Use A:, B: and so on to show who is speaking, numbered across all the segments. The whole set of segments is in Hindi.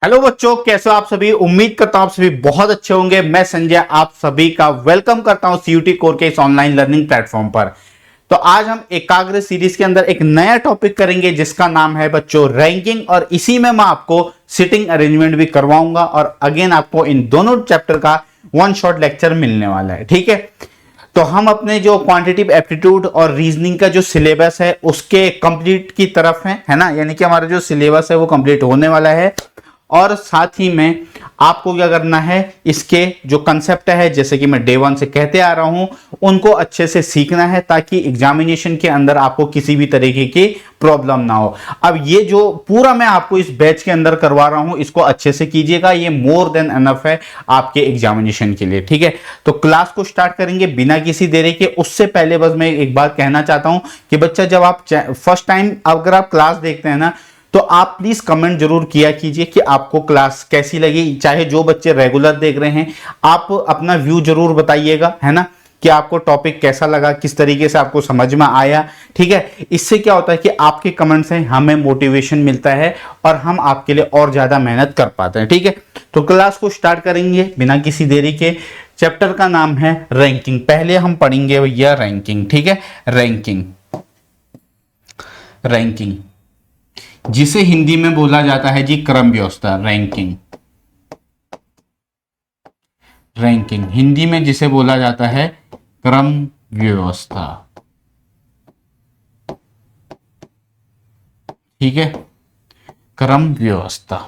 A: हेलो बच्चों, कैसे हो आप सभी। उम्मीद करता हूं आप सभी बहुत अच्छे होंगे। मैं संजय आप सभी का वेलकम करता हूं सीयूटी कोर के इस ऑनलाइन लर्निंग प्लेटफॉर्म पर। तो आज हम एकाग्र सीरीज के अंदर एक नया टॉपिक करेंगे जिसका नाम है बच्चों रैंकिंग, और इसी में मैं आपको सिटिंग अरेंजमेंट भी करवाऊंगा और अगेन आपको इन दोनों चैप्टर का वन शॉट लेक्चर मिलने वाला है। ठीक है, तो हम अपने जो क्वांटिटेटिव एप्टीट्यूड और रीजनिंग का जो सिलेबस है उसके कंप्लीट की तरफ है ना, यानी कि हमारा जो सिलेबस है वो कंप्लीट होने वाला है। और साथ ही में आपको क्या करना है, इसके जो कंसेप्ट है जैसे कि मैं डे वन से कहते आ रहा हूं उनको अच्छे से सीखना है ताकि एग्जामिनेशन के अंदर आपको किसी भी तरीके की प्रॉब्लम ना हो। अब ये जो पूरा मैं आपको इस बैच के अंदर करवा रहा हूं इसको अच्छे से कीजिएगा, ये मोर देन एनफ है आपके एग्जामिनेशन के लिए। ठीक है, तो क्लास को स्टार्ट करेंगे बिना किसी देरी के। उससे पहले बस मैं एक बात कहना चाहता हूं कि बच्चा जब आप फर्स्ट टाइम अगर आप क्लास देखते हैं ना, तो आप प्लीज कमेंट जरूर किया कीजिए कि आपको क्लास कैसी लगी। चाहे जो बच्चे रेगुलर देख रहे हैं आप अपना व्यू जरूर बताइएगा, है ना, कि आपको टॉपिक कैसा लगा, किस तरीके से आपको समझ में आया। ठीक है, इससे क्या होता है कि आपके कमेंट से हमें मोटिवेशन मिलता है और हम आपके लिए और ज्यादा मेहनत कर पाते हैं। ठीक है, तो क्लास को स्टार्ट करेंगे बिना किसी देरी के। चैप्टर का नाम है रैंकिंग। पहले हम पढ़ेंगे भैया रैंकिंग। ठीक है, रैंकिंग, रैंकिंग जिसे हिंदी में बोला जाता है जी क्रम व्यवस्था। रैंकिंग, रैंकिंग हिंदी में जिसे बोला जाता है क्रम व्यवस्था। ठीक है, क्रम व्यवस्था।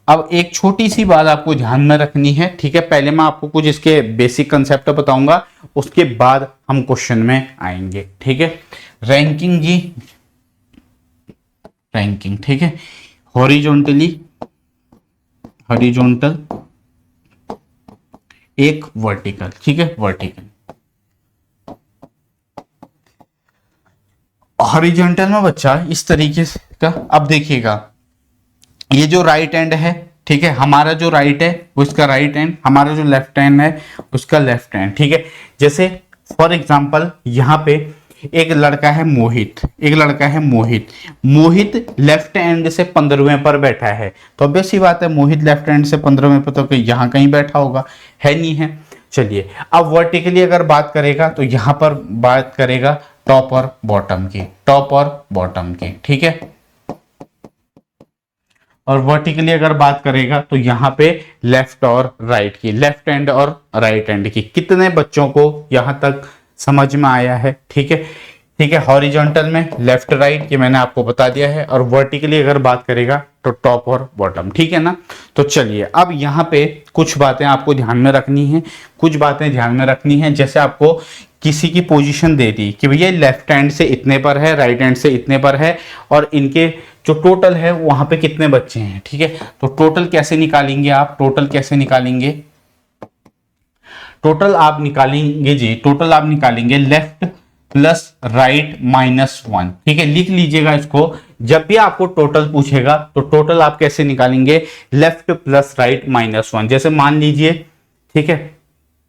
A: अब एक छोटी सी बात आपको ध्यान में रखनी है। ठीक है, पहले मैं आपको कुछ इसके बेसिक कंसेप्ट बताऊंगा, उसके बाद हम क्वेश्चन में आएंगे। ठीक है, रैंकिंग जी, रैंकिंग ठीक है, हॉरिजॉन्टली, हॉरिजॉन्टल एक वर्टिकल। ठीक है, वर्टिकल। हॉरिजॉन्टल में बच्चा इस तरीके से का, अब देखिएगा ये जो राइट हैंड है, ठीक है, हमारा जो राइट है वो इसका राइट हैंड, हमारा जो लेफ्ट हैंड है उसका लेफ्ट हैंड। ठीक है, जैसे फॉर एग्जांपल यहां पे एक लड़का है मोहित, एक लड़का है मोहित। मोहित लेफ्ट हैंड से 15वें पर बैठा है, तो ऑब्वियस सी बात है मोहित लेफ्ट हैंड से 15वें पर तो यहां कहीं बैठा होगा, है नहीं है। चलिए अब वर्टिकली अगर बात करेगा तो यहां पर बात करेगा टॉप और बॉटम की, टॉप और बॉटम की। ठीक है, और वर्टिकली अगर बात करेगा तो यहां पे लेफ्ट और राइट की, लेफ्ट हैंड और राइट हैंड की। कितने बच्चों को यहां तक समझ में आया है? ठीक है, ठीक है, हॉरिजॉन्टल में लेफ्ट राइट ये मैंने आपको बता दिया है, और वर्टिकली अगर बात करेगा तो टॉप और बॉटम। ठीक है ना, तो चलिए अब यहाँ पे कुछ बातें आपको ध्यान में रखनी है, कुछ बातें ध्यान में रखनी है। जैसे आपको किसी की पोजीशन दे दी कि भैया लेफ्ट हैंड से इतने पर है, राइट हैंड से इतने पर है, और इनके जो टोटल है वहां पे कितने बच्चे हैं। ठीक है, तो टोटल कैसे निकालेंगे आप, टोटल कैसे निकालेंगे? टोटल आप निकालेंगे जी, टोटल आप निकालेंगे left plus right minus one. ठीक है, लिख लीजिएगा इसको। जब भी आपको टोटल पूछेगा तो टोटल आप कैसे निकालेंगे? Left plus right minus one. जैसे मान लीजिए, ठीक है,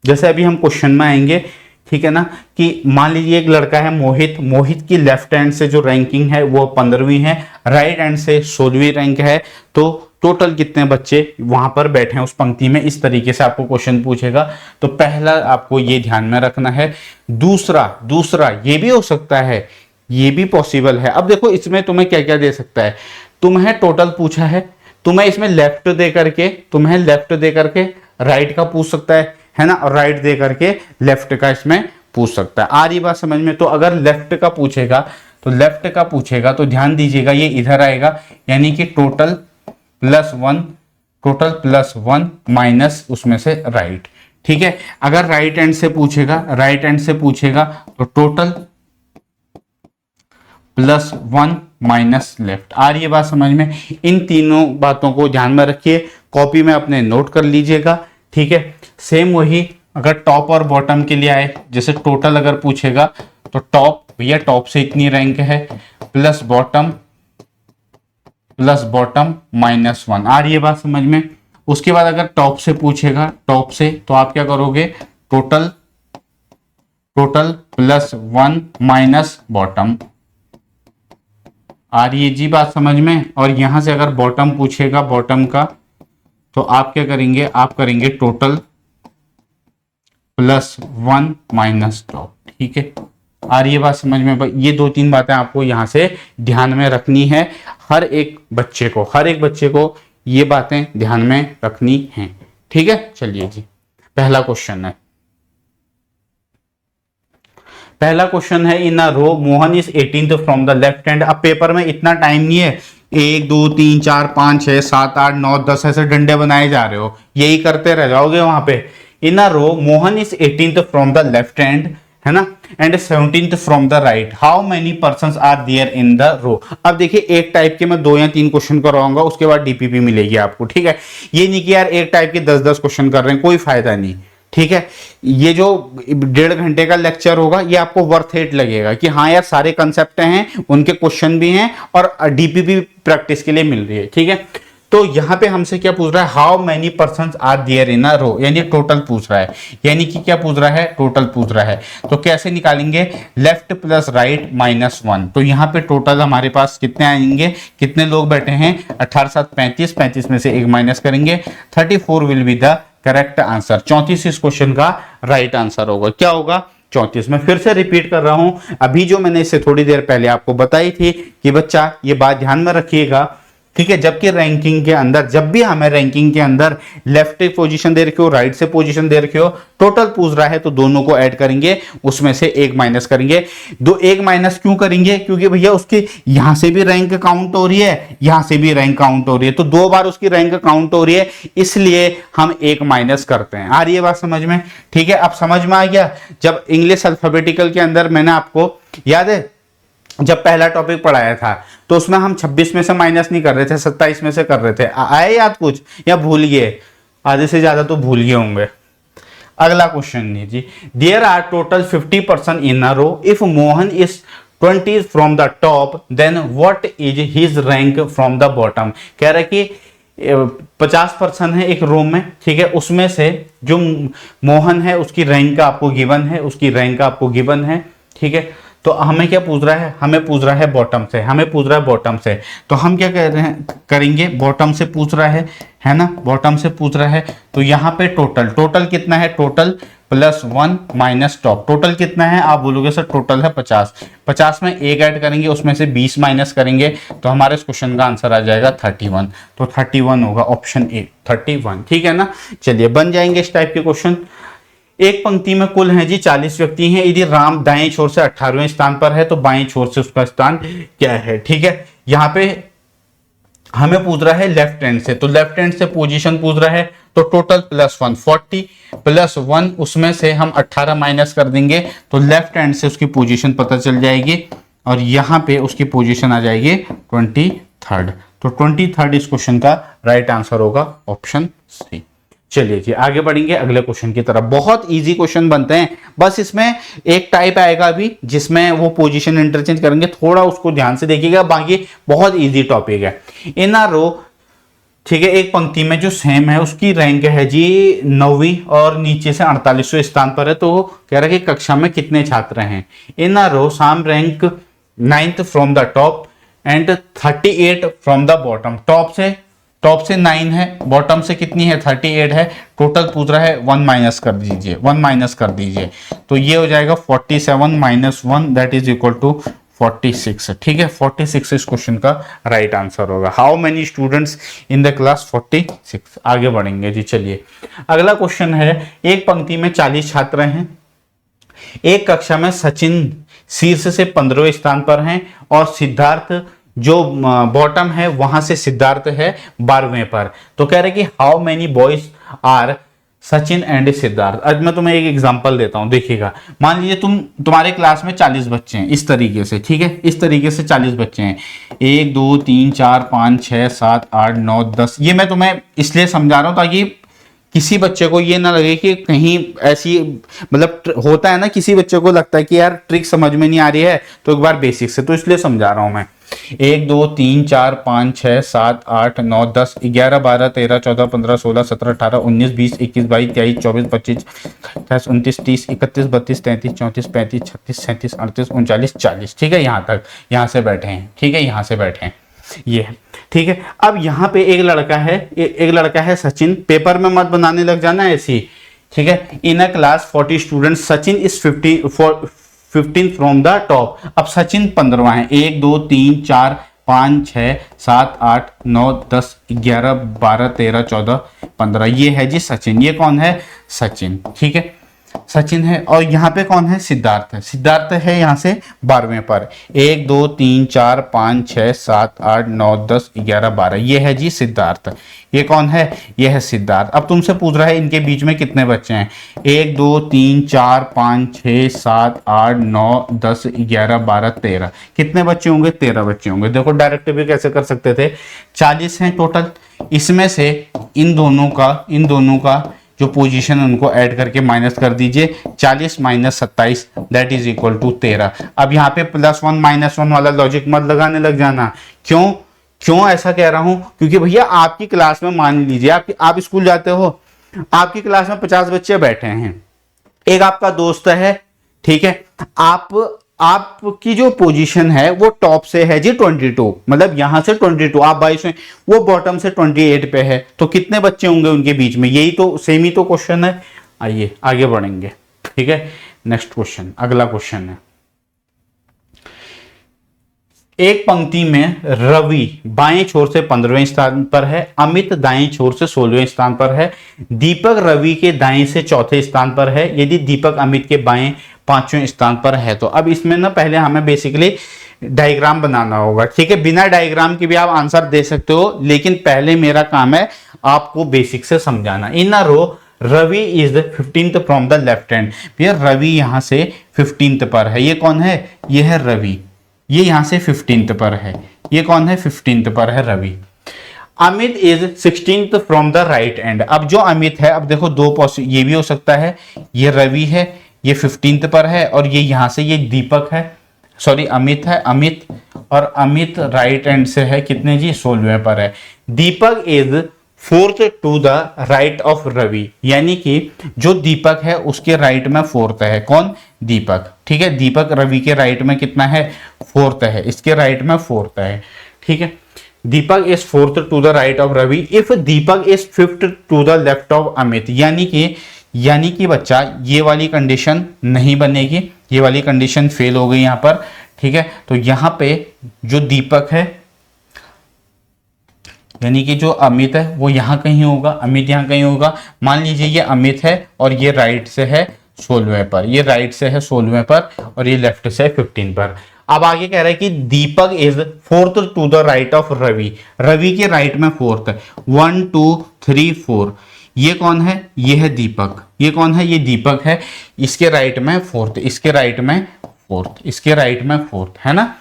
A: जैसे अभी हम क्वेश्चन में आएंगे, ठीक है ना, कि मान लीजिए एक लड़का है मोहित, मोहित की लेफ्ट हैंड से जो रैंकिंग है वो 15वीं है, राइट हैंड से 16वीं रैंक है, तो टोटल कितने बच्चे वहां पर बैठे हैं उस पंक्ति में, इस तरीके से आपको क्वेश्चन पूछेगा। तो पहला आपको ये ध्यान में रखना है। दूसरा दूसरा ये भी हो सकता है, ये भी पॉसिबल है। अब देखो इसमें तुम्हें क्या क्या दे सकता है, तुम्हें टोटल पूछा है, तुम्हें इसमें लेफ्ट दे करके, तुम्हें लेफ्ट दे करके राइट का पूछ सकता है ना, और राइट दे करके लेफ्ट का इसमें पूछ सकता है। आ रही बात समझ में? तो अगर लेफ्ट का पूछेगा तो लेफ्ट का पूछेगा तो ध्यान दीजिएगा ये इधर आएगा, यानी कि total plus one, total plus one minus उसमें से राइट। ठीक है, अगर राइट हैंड से पूछेगा, राइट हैंड से पूछेगा तो total plus one minus left. आ रही है बात समझ में? इन तीनों बातों को ध्यान में रखिए, कॉपी में अपने नोट कर लीजिएगा। ठीक है, सेम वही अगर टॉप और बॉटम के लिए आए, जैसे टोटल अगर पूछेगा तो टॉप, भैया टॉप से इतनी रैंक है, plus bottom, plus bottom minus one. आ रही है बात समझ में? उसके बाद अगर टॉप से पूछेगा, टॉप से, तो आप क्या करोगे? Total, total plus one minus bottom, आ रही है जी बात समझ में। और यहां से अगर बॉटम पूछेगा बॉटम का, तो आप क्या करेंगे, आप करेंगे टोटल प्लस 1 माइनस टॉप। ठीक है, आ रही है बात समझ में। ये 2-3 बातें आपको यहां से ध्यान में रखनी है। हर एक बच्चे को ये बातें ध्यान में रखनी है। ठीक है, चलिए जी, पहला क्वेश्चन है in a row Mohan is 18th from the left hand. अब पेपर में इतना टाइम नहीं है, 1 2 3 4 5 6 7 8 9 10 ऐसे डंडे बनाए जा रहे हो, यही करते रह जाओगे वहां पे। In a row Mohan is 18th from the left hand, है ना, and 17th from the right, how many persons are there in the row. अब देखिए, एक टाइप के मैं 2 या 3 क्वेश्चन करवाऊंगा, उसके बाद डीपीपी मिलेगी आपको। ठीक है, ये नहीं कि यार एक टाइप के 10-10 क्वेश्चन कर रहे हैं, कोई फायदा नहीं। ठीक है, ये जो 1.5 घंटे का लेक्चर होगा ये आपको वर्थ इट लगेगा कि हाँ यार सारे कंसेप्ट हैं, उनके क्वेश्चन भी हैं और डीपीपी प्रैक्टिस के लिए मिल रही है। ठीक है, तो यहां पे हमसे क्या पूछ रहा है, how many persons are there in a row, यानी टोटल पूछ रहा है, यानी कि क्या पूछ रहा है, टोटल पूछ रहा है। तो कैसे निकालेंगे, लेफ्ट प्लस राइट माइनस 1। तो यहाँ पे टोटल हमारे पास कितने आएंगे, कितने लोग बैठे हैं, 18 7 35, 35 में से 1 माइनस करेंगे, 34 will be the correct answer. 34 इस क्वेश्चन का राइट आंसर होगा। क्या होगा, 34। मैं फिर से रिपीट कर रहा हूं, अभी जो मैंने इससे थोड़ी देर पहले आपको बताई थी कि बच्चा ये बात ध्यान में रखिएगा। ठीक है, जबकि रैंकिंग के अंदर, जब भी हमें रैंकिंग के अंदर लेफ्ट पोजीशन दे रखी हो, राइट से पोजीशन दे रखी हो, टोटल पूछ रहा है तो दोनों को ऐड करेंगे, उसमें से 1 माइनस करेंगे। 1 माइनस क्यों करेंगे, क्योंकि भैया उसकी यहां से भी रैंक काउंट हो रही है, यहां से भी रैंक काउंट हो रही है, तो 2 बार उसकी रैंक काउंट हो रही है, इसलिए हम 1 माइनस करते हैं। आ रही है बात समझ में। ठीक है, अब समझ में आ गया। जब इंग्लिश अल्फाबेटिकल के अंदर मैंने आपको याद है जब पहला टॉपिक पढ़ाया था, तो उसमें हम 26 में से माइनस नहीं कर रहे थे, 27 में से कर रहे थे। आए याद कुछ, या भूल गए, आधे से ज्यादा तो भूल गए होंगे। अगला क्वेश्चन लीजिए, there are total 50 person in a row, if Mohan is 20 from the top then what is his rank from the bottom. कह रहे कि 50 पर्सन है एक रो में। ठीक है, उसमें से जो मोहन है उसकी रैंक आपको गिवन है, उसकी रैंक आपको गिवन है। ठीक है, तो हमें क्या पूछ रहा है, हमें पूछ रहा है बॉटम से, हमें पूछ रहा है बॉटम से। तो हम क्या कह रहे हैं, करेंगे, बॉटम से पूछ रहा है ना, बॉटम से पूछ रहा है। तो यहाँ पे टोटल कितना है, total plus 1 minus top. Total कितना है, आप बोलोगे सर टोटल है 50, 50 में 1 ऐड करेंगे, उसमें से 20 माइनस करेंगे, तो हमारे इस क्वेश्चन का आंसर आ जाएगा 31। तो 31 होगा ऑप्शन ए, 31। ठीक है ना, चलिए बन जाएंगे इस टाइप के क्वेश्चन। एक पंक्ति में कुल हैं जी 40 व्यक्ति हैं, यदि राम दाएं छोर से 18वें स्थान पर है तो बाएं छोर से उसका स्थान क्या है। ठीक है, यहाँ पे हमें पूछ रहा है लेफ्ट हैंड से, तो लेफ्ट हैंड से पोजीशन पूछ रहा है, तो टोटल प्लस 1 40 प्लस 1, उसमें से हम 18 माइनस कर देंगे, तो लेफ्ट हैंड से उसकी पोजीशन पता चल जाएगी, और यहाँ पे उसकी पोजीशन आ जाएगी 23rd। तो 23rd इस क्वेश्चन का राइट आंसर होगा ऑप्शन सी। चलिए जी आगे बढ़ेंगे अगले क्वेश्चन की तरफ। बहुत इजी क्वेश्चन बनते हैं, बस इसमें एक टाइप आएगा अभी जिसमें वो पोजीशन इंटरचेंज करेंगे, थोड़ा उसको ध्यान से देखिएगा, बाकी बहुत इजी टॉपिक है। इन अ रो, ठीक है, एक पंक्ति में जो सेम है उसकी रैंक है जी 9वीं और नीचे से 48वें स्थान पर है, तो कह रहा है कि कक्षा में कितने छात्र हैं। इन अ रो साम rank 9th from the top and 38 from the bottom. Top से 9 है, बॉटम से कितनी है 38 है, टोटल पूछ रहा है 1 माइनस कर दीजिए, 1 माइनस कर दीजिए, तो ये हो जाएगा 47 minus 1 that is equal to 46। ठीक है, 46 इस क्वेश्चन का राइट आंसर होगा। How many students in the class, 46। आगे बढ़ेंगे जी, चलिए अगला क्वेश्चन है, एक पंक्ति में 40 छात्र हैं, एक कक्षा में सचिन शीर्ष से 15वें स्थान पर हैं और सिद्धार्थ जो बॉटम है वहां से सिद्धार्थ है 12वें पर। तो कह रहे कि how many boys are Sachin and Siddharth. आज मैं तुम्हें एक एग्जांपल देता हूं, देखिएगा। मान लीजिए तुम्हारे क्लास में 40 बच्चे हैं, इस तरीके से, ठीक है, इस तरीके से 40 बच्चे हैं, 1 2 3 4 5 6 7 8 9 10। ये मैं तुम्हें इसलिए समझा रहा हूं ताकि किसी बच्चे को ये ना लगे कि कहीं ऐसी, मतलब होता है ना, किसी बच्चे को लगता है कि यार ट्रिक समझ में नहीं आ रही है तो एक बार बेसिक से, तो इसलिए समझा रहा हूं मैं। 1 2 3 4 5 6 7 8 9 10 11 12 13 14 15 16 17 18 19 20 21 22 23 24 25 28 29 30 31 32 33 34 35 36 37 38 39 40। ठीक है, यहाँ तक, यहाँ से बैठे हैं। ठीक है, यहाँ से बैठे हैं ये। ठीक है, अब यहाँ पे एक लड़का है, एक लड़का है सचिन। पेपर में मत बनाने लग जाना ऐसी। ठीक है, in a class 40 students, Sachin is 15 from the top. अब सचिन 15वां है। 1 2 3 4 5 6 7 8 9 10 11 12 13 14 15, ये है जी सचिन। ये कौन है? सचिन। ठीक है, सचिन है। और यहाँ पे कौन है? सिद्धार्थ है। सिद्धार्थ है यहाँ से 12वें पर। 1 2 3 4 5 6 7 8 9 10 11 12, ये है जी सिद्धार्थ। ये कौन है? ये है सिद्धार्थ। अब तुमसे पूछ रहा है इनके बीच में कितने बच्चे हैं? 1 2 3 4 5 6 7 8 9 10 11 12 13, कितने बच्चे होंगे? 13 बच्चे होंगे। देखो डायरेक्ट भी कैसे कर सकते थे, 40 हैं टोटल, इसमें से इन दोनों का जो पोजीशन उनको ऐड करके माइनस कर दीजिए। 40 minus 27 that is equal to 13। अब यहाँ पे +1 -1 वाला लॉजिक मत लगाने लग जाना। क्यों ऐसा कह रहा हूं? क्योंकि भैया आपकी क्लास में, मान लीजिए आप स्कूल जाते हो, आपकी क्लास में 50 बच्चे बैठे हैं, एक आपका दोस्त है। ठीक है, आपकी जो पोजीशन है वो टॉप से है जी 22, मतलब यहां से 22, आप 22 हैं, वो बॉटम से 28 पे है, तो कितने बच्चे होंगे उनके बीच में? यही तो सेम ही तो क्वेश्चन है। आइए आगे बढ़ेंगे। ठीक है, नेक्स्ट क्वेश्चन, अगला क्वेश्चन है। एक पंक्ति में रवि बाएं छोर से 15वें स्थान पर है, अमित दाएं छोर से 16वें स्थान पर है, दीपक रवि के दाएं से चौथे स्थान पर है, यदि दीपक अमित के बाएं 5वें स्थान पर है तो। अब इसमें ना पहले हमें बेसिकली डायग्राम बनाना होगा। ठीक है, बिना डायग्राम के भी आप आंसर दे सकते हो, लेकिन पहले मेरा काम है आपको बेसिक से समझाना। In a row Ravi is the 15th from the left hand. भैया रवि यहां से 15th पर है। ये कौन है? ये है रवि। ये यहां से 15th पर है। ये कौन है? 15th पर है Ravi. Amit is 16th from the right end. अब जो अमित है, अब देखो ये भी हो सकता है, ये रवि है, ये 15th पर है, और ये यहां से ये दीपक है, सॉरी अमित है, अमित, और अमित राइट एंड से है कितने जी? 16वें पर है। Deepak is 4th to the right of Ravi, यानी कि जो दीपक है उसके राइट में 4th है। कौन? दीपक। ठीक है, दीपक रवि के राइट में कितना है? 4th है, इसके राइट में 4th है। ठीक है, Deepak is 4th to the right of Ravi if Deepak is 5th to the left of Amit. यानी कि बच्चा ये वाली कंडीशन नहीं बनेगी, ये वाली कंडीशन फेल हो गई यहां पर। ठीक है, तो यहां पे जो दीपक है, यानी कि जो अमित है वो यहां कहीं होगा, अमित यहां कहीं होगा। मान लीजिए ये अमित है और ये राइट से है 16वें पर, ये राइट से है 16वें पर, और ये लेफ्ट से है 15 पर। अब आगे कह रहा है कि Deepak is 4th to the right of Ravi, Ravi के राइट में 4th है। 1 2 3 4, ये कौन है? ये है दीपक। ये कौन है? ये दीपक है, इसके राइट में 4th, इसके राइट में 4th, इसके राइट में 4th है ना।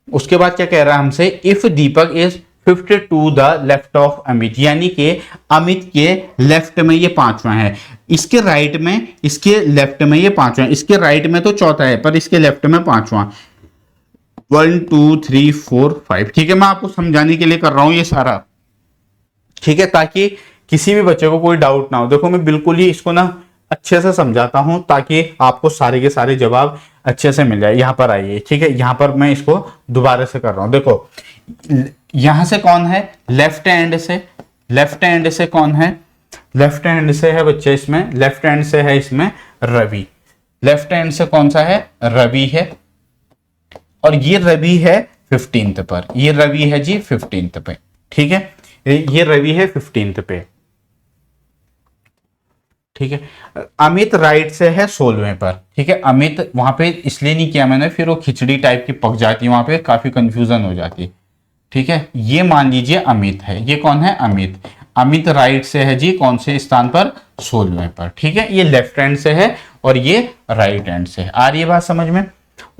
A: उसके बाद क्या कह रहा है हमसे? If Deepak is 5th to the left of Amit, यानी कि अमित के लेफ्ट में ये 5वां है, इसके राइट में, इसके लेफ्ट में ये 5वां, इसके राइट में तो चौथा है पर इसके लेफ्ट में 5वां। 1 2 3 4 5। ठीक है, मैं आपको समझाने के लिए कर रहा हूं ये सारा। ठीक है, ताकि किसी भी बच्चे को कोई डाउट ना हो। देखो मैं बिल्कुल ही इसको ना अच्छे से समझाता हूं ताकि आपको सारे के सारे जवाब अच्छे से मिल जाए। यहां पर आइए। ठीक है, यहां पर मैं इसको दोबारा से कर रहा हूं। देखो यहां से कौन है? लेफ्ट हैंड से, लेफ्ट हैंड से कौन है? लेफ्ट हैंड से है बच्चे, इसमें लेफ्ट हैंड से है इसमें रवि। लेफ्ट हैंड से कौन सा है? रवि है, और ये रवि है 15th पर, ये रवि है जी 15th पे। ठीक है, ये रवि है 15th पे। ठीक है, अमित राइट से है 16वें पर। ठीक है, अमित वहां पे इसलिए नहीं किया मैंने, फिर वो खिचड़ी टाइप की पक जाती है, वहां पे काफी कंफ्यूजन हो जाती है। ठीक है, ये मान लीजिए अमित है, ये कौन है? अमित। अमित राइट से है जी कौन से स्थान पर? 16वें पर। ठीक है, ये लेफ्ट हैंड से है और ये राइट हैंड से है। आ रही है बात समझ में?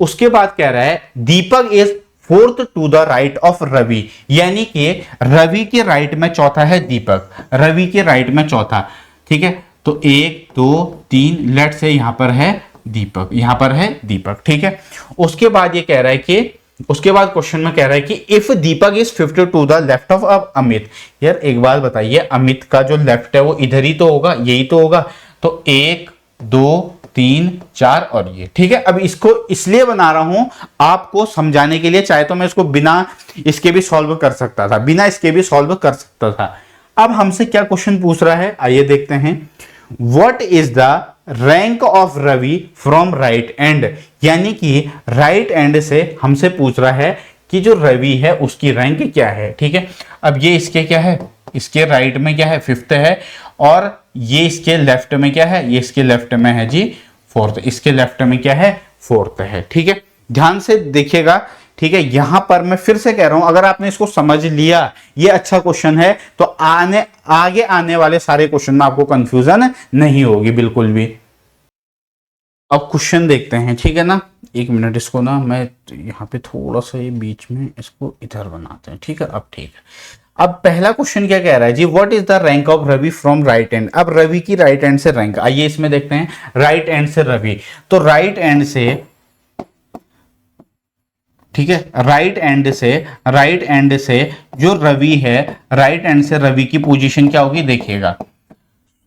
A: उसके बाद कह रहा है Deepak is fourth to the right of Ravi, यानी कि रवि के राइट में चौथा है दीपक, रवि के राइट में चौथा, ठीक है। तो 1 2 3 लेट से यहां पर है दीपक, यहां पर है दीपक, ठीक है। उसके बाद ये कह रहा है कि, उसके बाद क्वेश्चन में कह रहा है कि if Deepak is 50 to the left of Amit, यार एक बात बताइए, अमित का जो लेफ्ट है वो इधर ही तो होगा, यही तो होगा। तो 1 2 3 4 और ये, ठीक है। अब इसको इसलिए बना रहा हूं आपको समझाने के लिए, चाहे तो मैं इसको बिना इसके भी सॉल्व कर सकता था, बिना इसके भी सॉल्व कर सकता था। अब हमसे क्या क्वेश्चन पूछ रहा है, आइए देखते हैं। What is the rank of Ravi from right end, यानी कि राइट एंड से हमसे पूछ रहा है कि जो रवि है उसकी रैंक क्या है, ठीक है। अब ये इसके क्या है, इसके राइट में क्या है, फिफ्थ है, और ये इसके लेफ्ट में क्या है, ये इसके लेफ्ट में है जी फोर्थ, इसके लेफ्ट में क्या है, फोर्थ है, ठीक है। ध्यान से देखिएगा, ठीक है। यहां पर मैं फिर से कह रहा हूं, अगर आपने इसको समझ लिया, ये अच्छा क्वेश्चन है, तो आगे आने वाले सारे क्वेश्चन में आपको कंफ्यूजन नहीं होगी बिल्कुल भी। अब क्वेश्चन देखते हैं, ठीक है ना। एक मिनट, इसको ना मैं यहाँ पे थोड़ा सा ये बीच में इसको इधर बनाते हैं, ठीक है। अब ठीक है, अब पहला क्वेश्चन क्या कह रहा है जी, what is the rank of Ravi from right end. अब रवि की राइट एंड से रैंक, आइए इसमें देखते हैं, राइट एंड से रवि, तो राइट एंड से, ठीक है, राइट एंड से जो रवि है, राइट एंड से रवि की पोजीशन क्या होगी, देखिएगा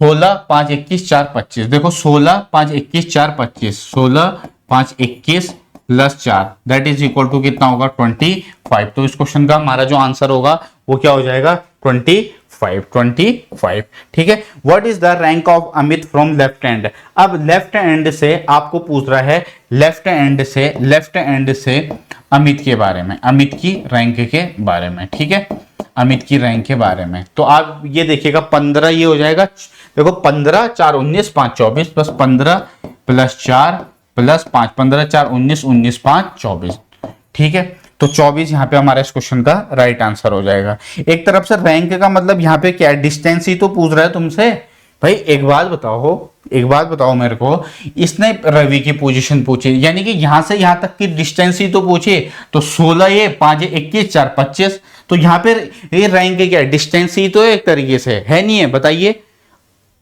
A: 16 5 21 4 25, देखो 16 5 21 4 25, 16 5 21 plus 4 that is equal to कितना होगा, 25। तो इस क्वेश्चन का हमारा जो आंसर होगा वो क्या हो जाएगा, 25, ठीक है। What is the rank of Amit from left hand. अब लेफ्ट हैंड से आपको पूछ रहा है, लेफ्ट हैंड से अमित के बारे में, अमित की रैंक के बारे में, ठीक है, अमित की रैंक के बारे में। तो आप ये देखिएगा 15 ये हो जाएगा, देखो 15 4 19 5 24 प्लस 15 प्लस 4 प्लस 5, 15 4 19 19 5 24, ठीक है। तो 24 यहाँ पे हमारा इस क्वेश्चन का राइट आंसर हो जाएगा। एक तरफ से रैंक का मतलब यहाँ पे क्या है, डिस्टेंस ही तो पूछ रहा है तुमसे भाई। एक बात बताओ मेरे को, इसने रवि की पोजीशन पूछी, यानी कि यहां से यहां तक की डिस्टेंस ही तो पूछे, तो 16 ये 5 21 4 25, तो यहां पे ये रैंक क्या है, डिस्टेंस ही तो एक तरीके से है, नहीं है, बताइए,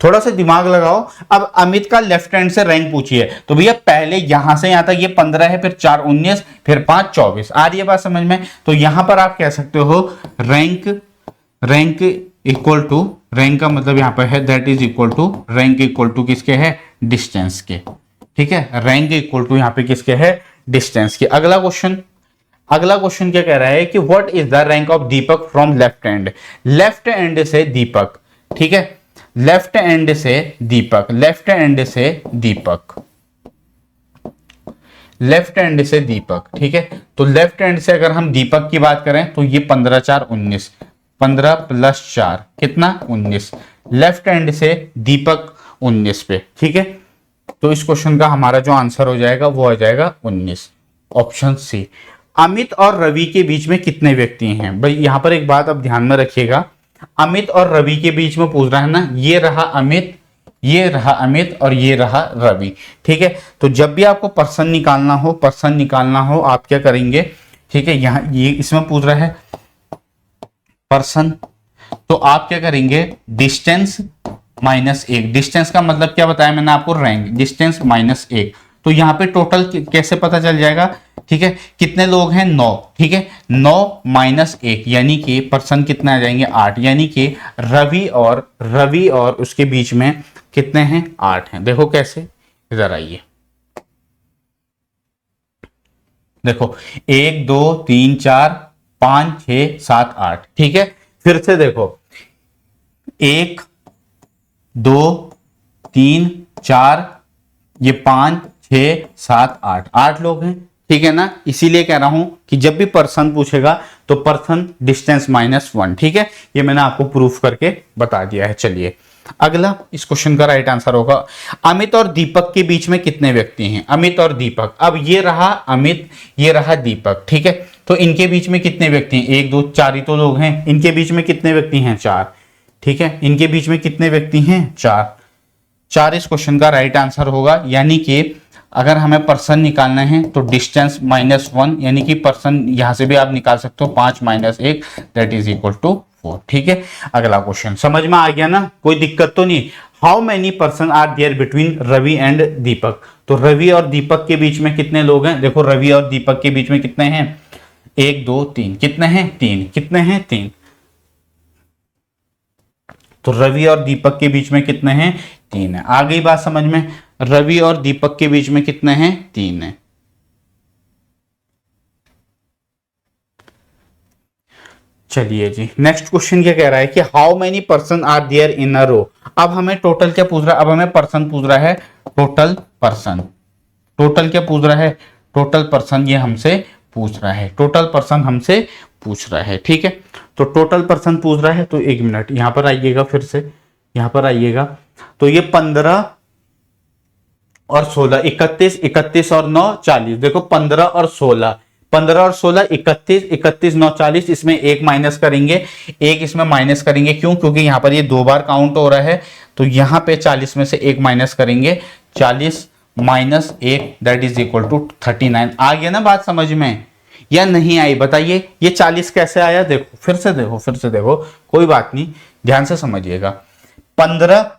A: थोड़ा सा दिमाग लगाओ। अब अमित का लेफ्ट हैंड से रैंक पूछी है, तो भैया पहले यहां से यहां तक ये 15 है, फिर 4 19 फिर 5 24, आ रही है बात समझ में। तो यहां पर आप कह सकते हो रैंक इक्वल टू, रैंक का मतलब यहां पर है that is equal to, rank equal to किसके है, डिस्टेंस के, ठीक है। रैंक इक्वल टू यहां पे किसके है, डिस्टेंस के। अगला क्वेश्चन क्या कह रहा है कि what is the rank of Deepak from left hand से दीपक, ठीक है, लेफ्ट हैंड से दीपक, ठीक है। तो लेफ्ट हैंड से अगर हम दीपक की बात करें तो ये 15 4 19, 15 प्लस 4 कितना 19, लेफ्ट हैंड से दीपक 19 पे, ठीक है। तो इस क्वेश्चन का हमारा जो आंसर हो जाएगा वो आ जाएगा 19, ऑप्शन सी। अमित और रवि के बीच में कितने व्यक्ति हैं भाई, यहां पर एक बात अब ध्यान में रखिएगा, अमित और रवि के बीच में पूछ रहा है ना, ये रहा अमित और ये रहा रवि, ठीक है। तो जब भी आपको पर्सन निकालना हो आप क्या करेंगे, ठीक है, यहां ये इसमें पूछ रहा है पर्सन, तो आप क्या करेंगे, डिस्टेंस -1, डिस्टेंस का मतलब क्या बताया मैंने आपको, रैंक, डिस्टेंस -1, तो यहाँ पे टोटल कैसे पता चल जाएगा, ठीक है, कितने लोग हैं 9, ठीक है, 9 -1 यानी कि पर्सन कितने आ जाएंगे 8, यानी कि रवि और उसके बीच में कितने हैं 8 हैं। देखो कैसे, इधर आइए, देखो 1 2 3 4 5 6 7 8, ठीक है। फिर से देखो 1 2 3 4 ये 5 6 7 8, 8 लोग हैं, ठीक है ना। इसीलिए कह रहा हूं कि जब भी पर्सन पूछेगा तो पर्सन डिस्टेंस -1, ठीक है। ये मैंने आपको प्रूफ करके बता दिया है। चलिए अगला, इस क्वेश्चन का राइट आंसर होगा अमित और दीपक के बीच में कितने व्यक्ति हैं, अमित और दीपक। अब ये रहा अमित, ये रहा दीपक, ठीक है। तो इनके बीच में कितने व्यक्ति हैं, 1 2 4 ही तो लोग हैं, इनके बीच में कितने व्यक्ति हैं 4, ठीक है, इनके बीच में कितने व्यक्ति हैं 4 इस क्वेश्चन का राइट आंसर होगा। यानी कि अगर हमें पर्सन निकालना है तो डिस्टेंस -1, यानी कि पर्सन यहां से भी आप निकाल सकते हो, 5 - 1 दैट इज इक्वल टू 4। ठीक है, अगला क्वेश्चन समझ में आ गया ना, कोई दिक्कत तो नहीं। How many person are there between Ravi and Deepak. तो रवि और दीपक के बीच में कितने लोग हैं, देखो रवि और दीपक के बीच में कितने हैं, 1 2 3, कितने हैं 3, कितने हैं 3। तो रवि और दीपक के बीच में कितने हैं 3 है। आ गई बात समझ में, रवि और दीपक के बीच में कितने हैं 3 है। चलिए जी, नेक्स्ट क्वेश्चन क्या कह रहा है कि how many person are there in a row. अब हमें टोटल क्या पूछ रहा है, अब हमें पर्सन पूछ रहा है, टोटल पर्सन। टोटल क्या पूछ रहा है, टोटल पर्सन ये हमसे पूछ रहा है, टोटल पर्सन हमसे पूछ रहा है। ठीक है, तो टोटल पर्सन पूछ रहा है, तो 1 मिनट यहां पर आइएगा, फिर से यहां पर आइएगा। तो ये 15 और 16, 31, 31 और 9 40। देखो 15 और 16, 15 और 16 31, 31 9 40, इसमें एक माइनस करेंगे, एक इसमें माइनस करेंगे, क्यों, क्योंकि यहां पर ये 2 बार काउंट हो रहा है। तो यहां पे 40 में से एक माइनस करेंगे, 40 minus 1 that is equal to 39। आ गया ना बात समझ में या नहीं आई, बताइए। ये 40 कैसे आया, देखो फिर से देखो, फिर से देखो, कोई बात नहीं, ध्यान से समझिएगा। 15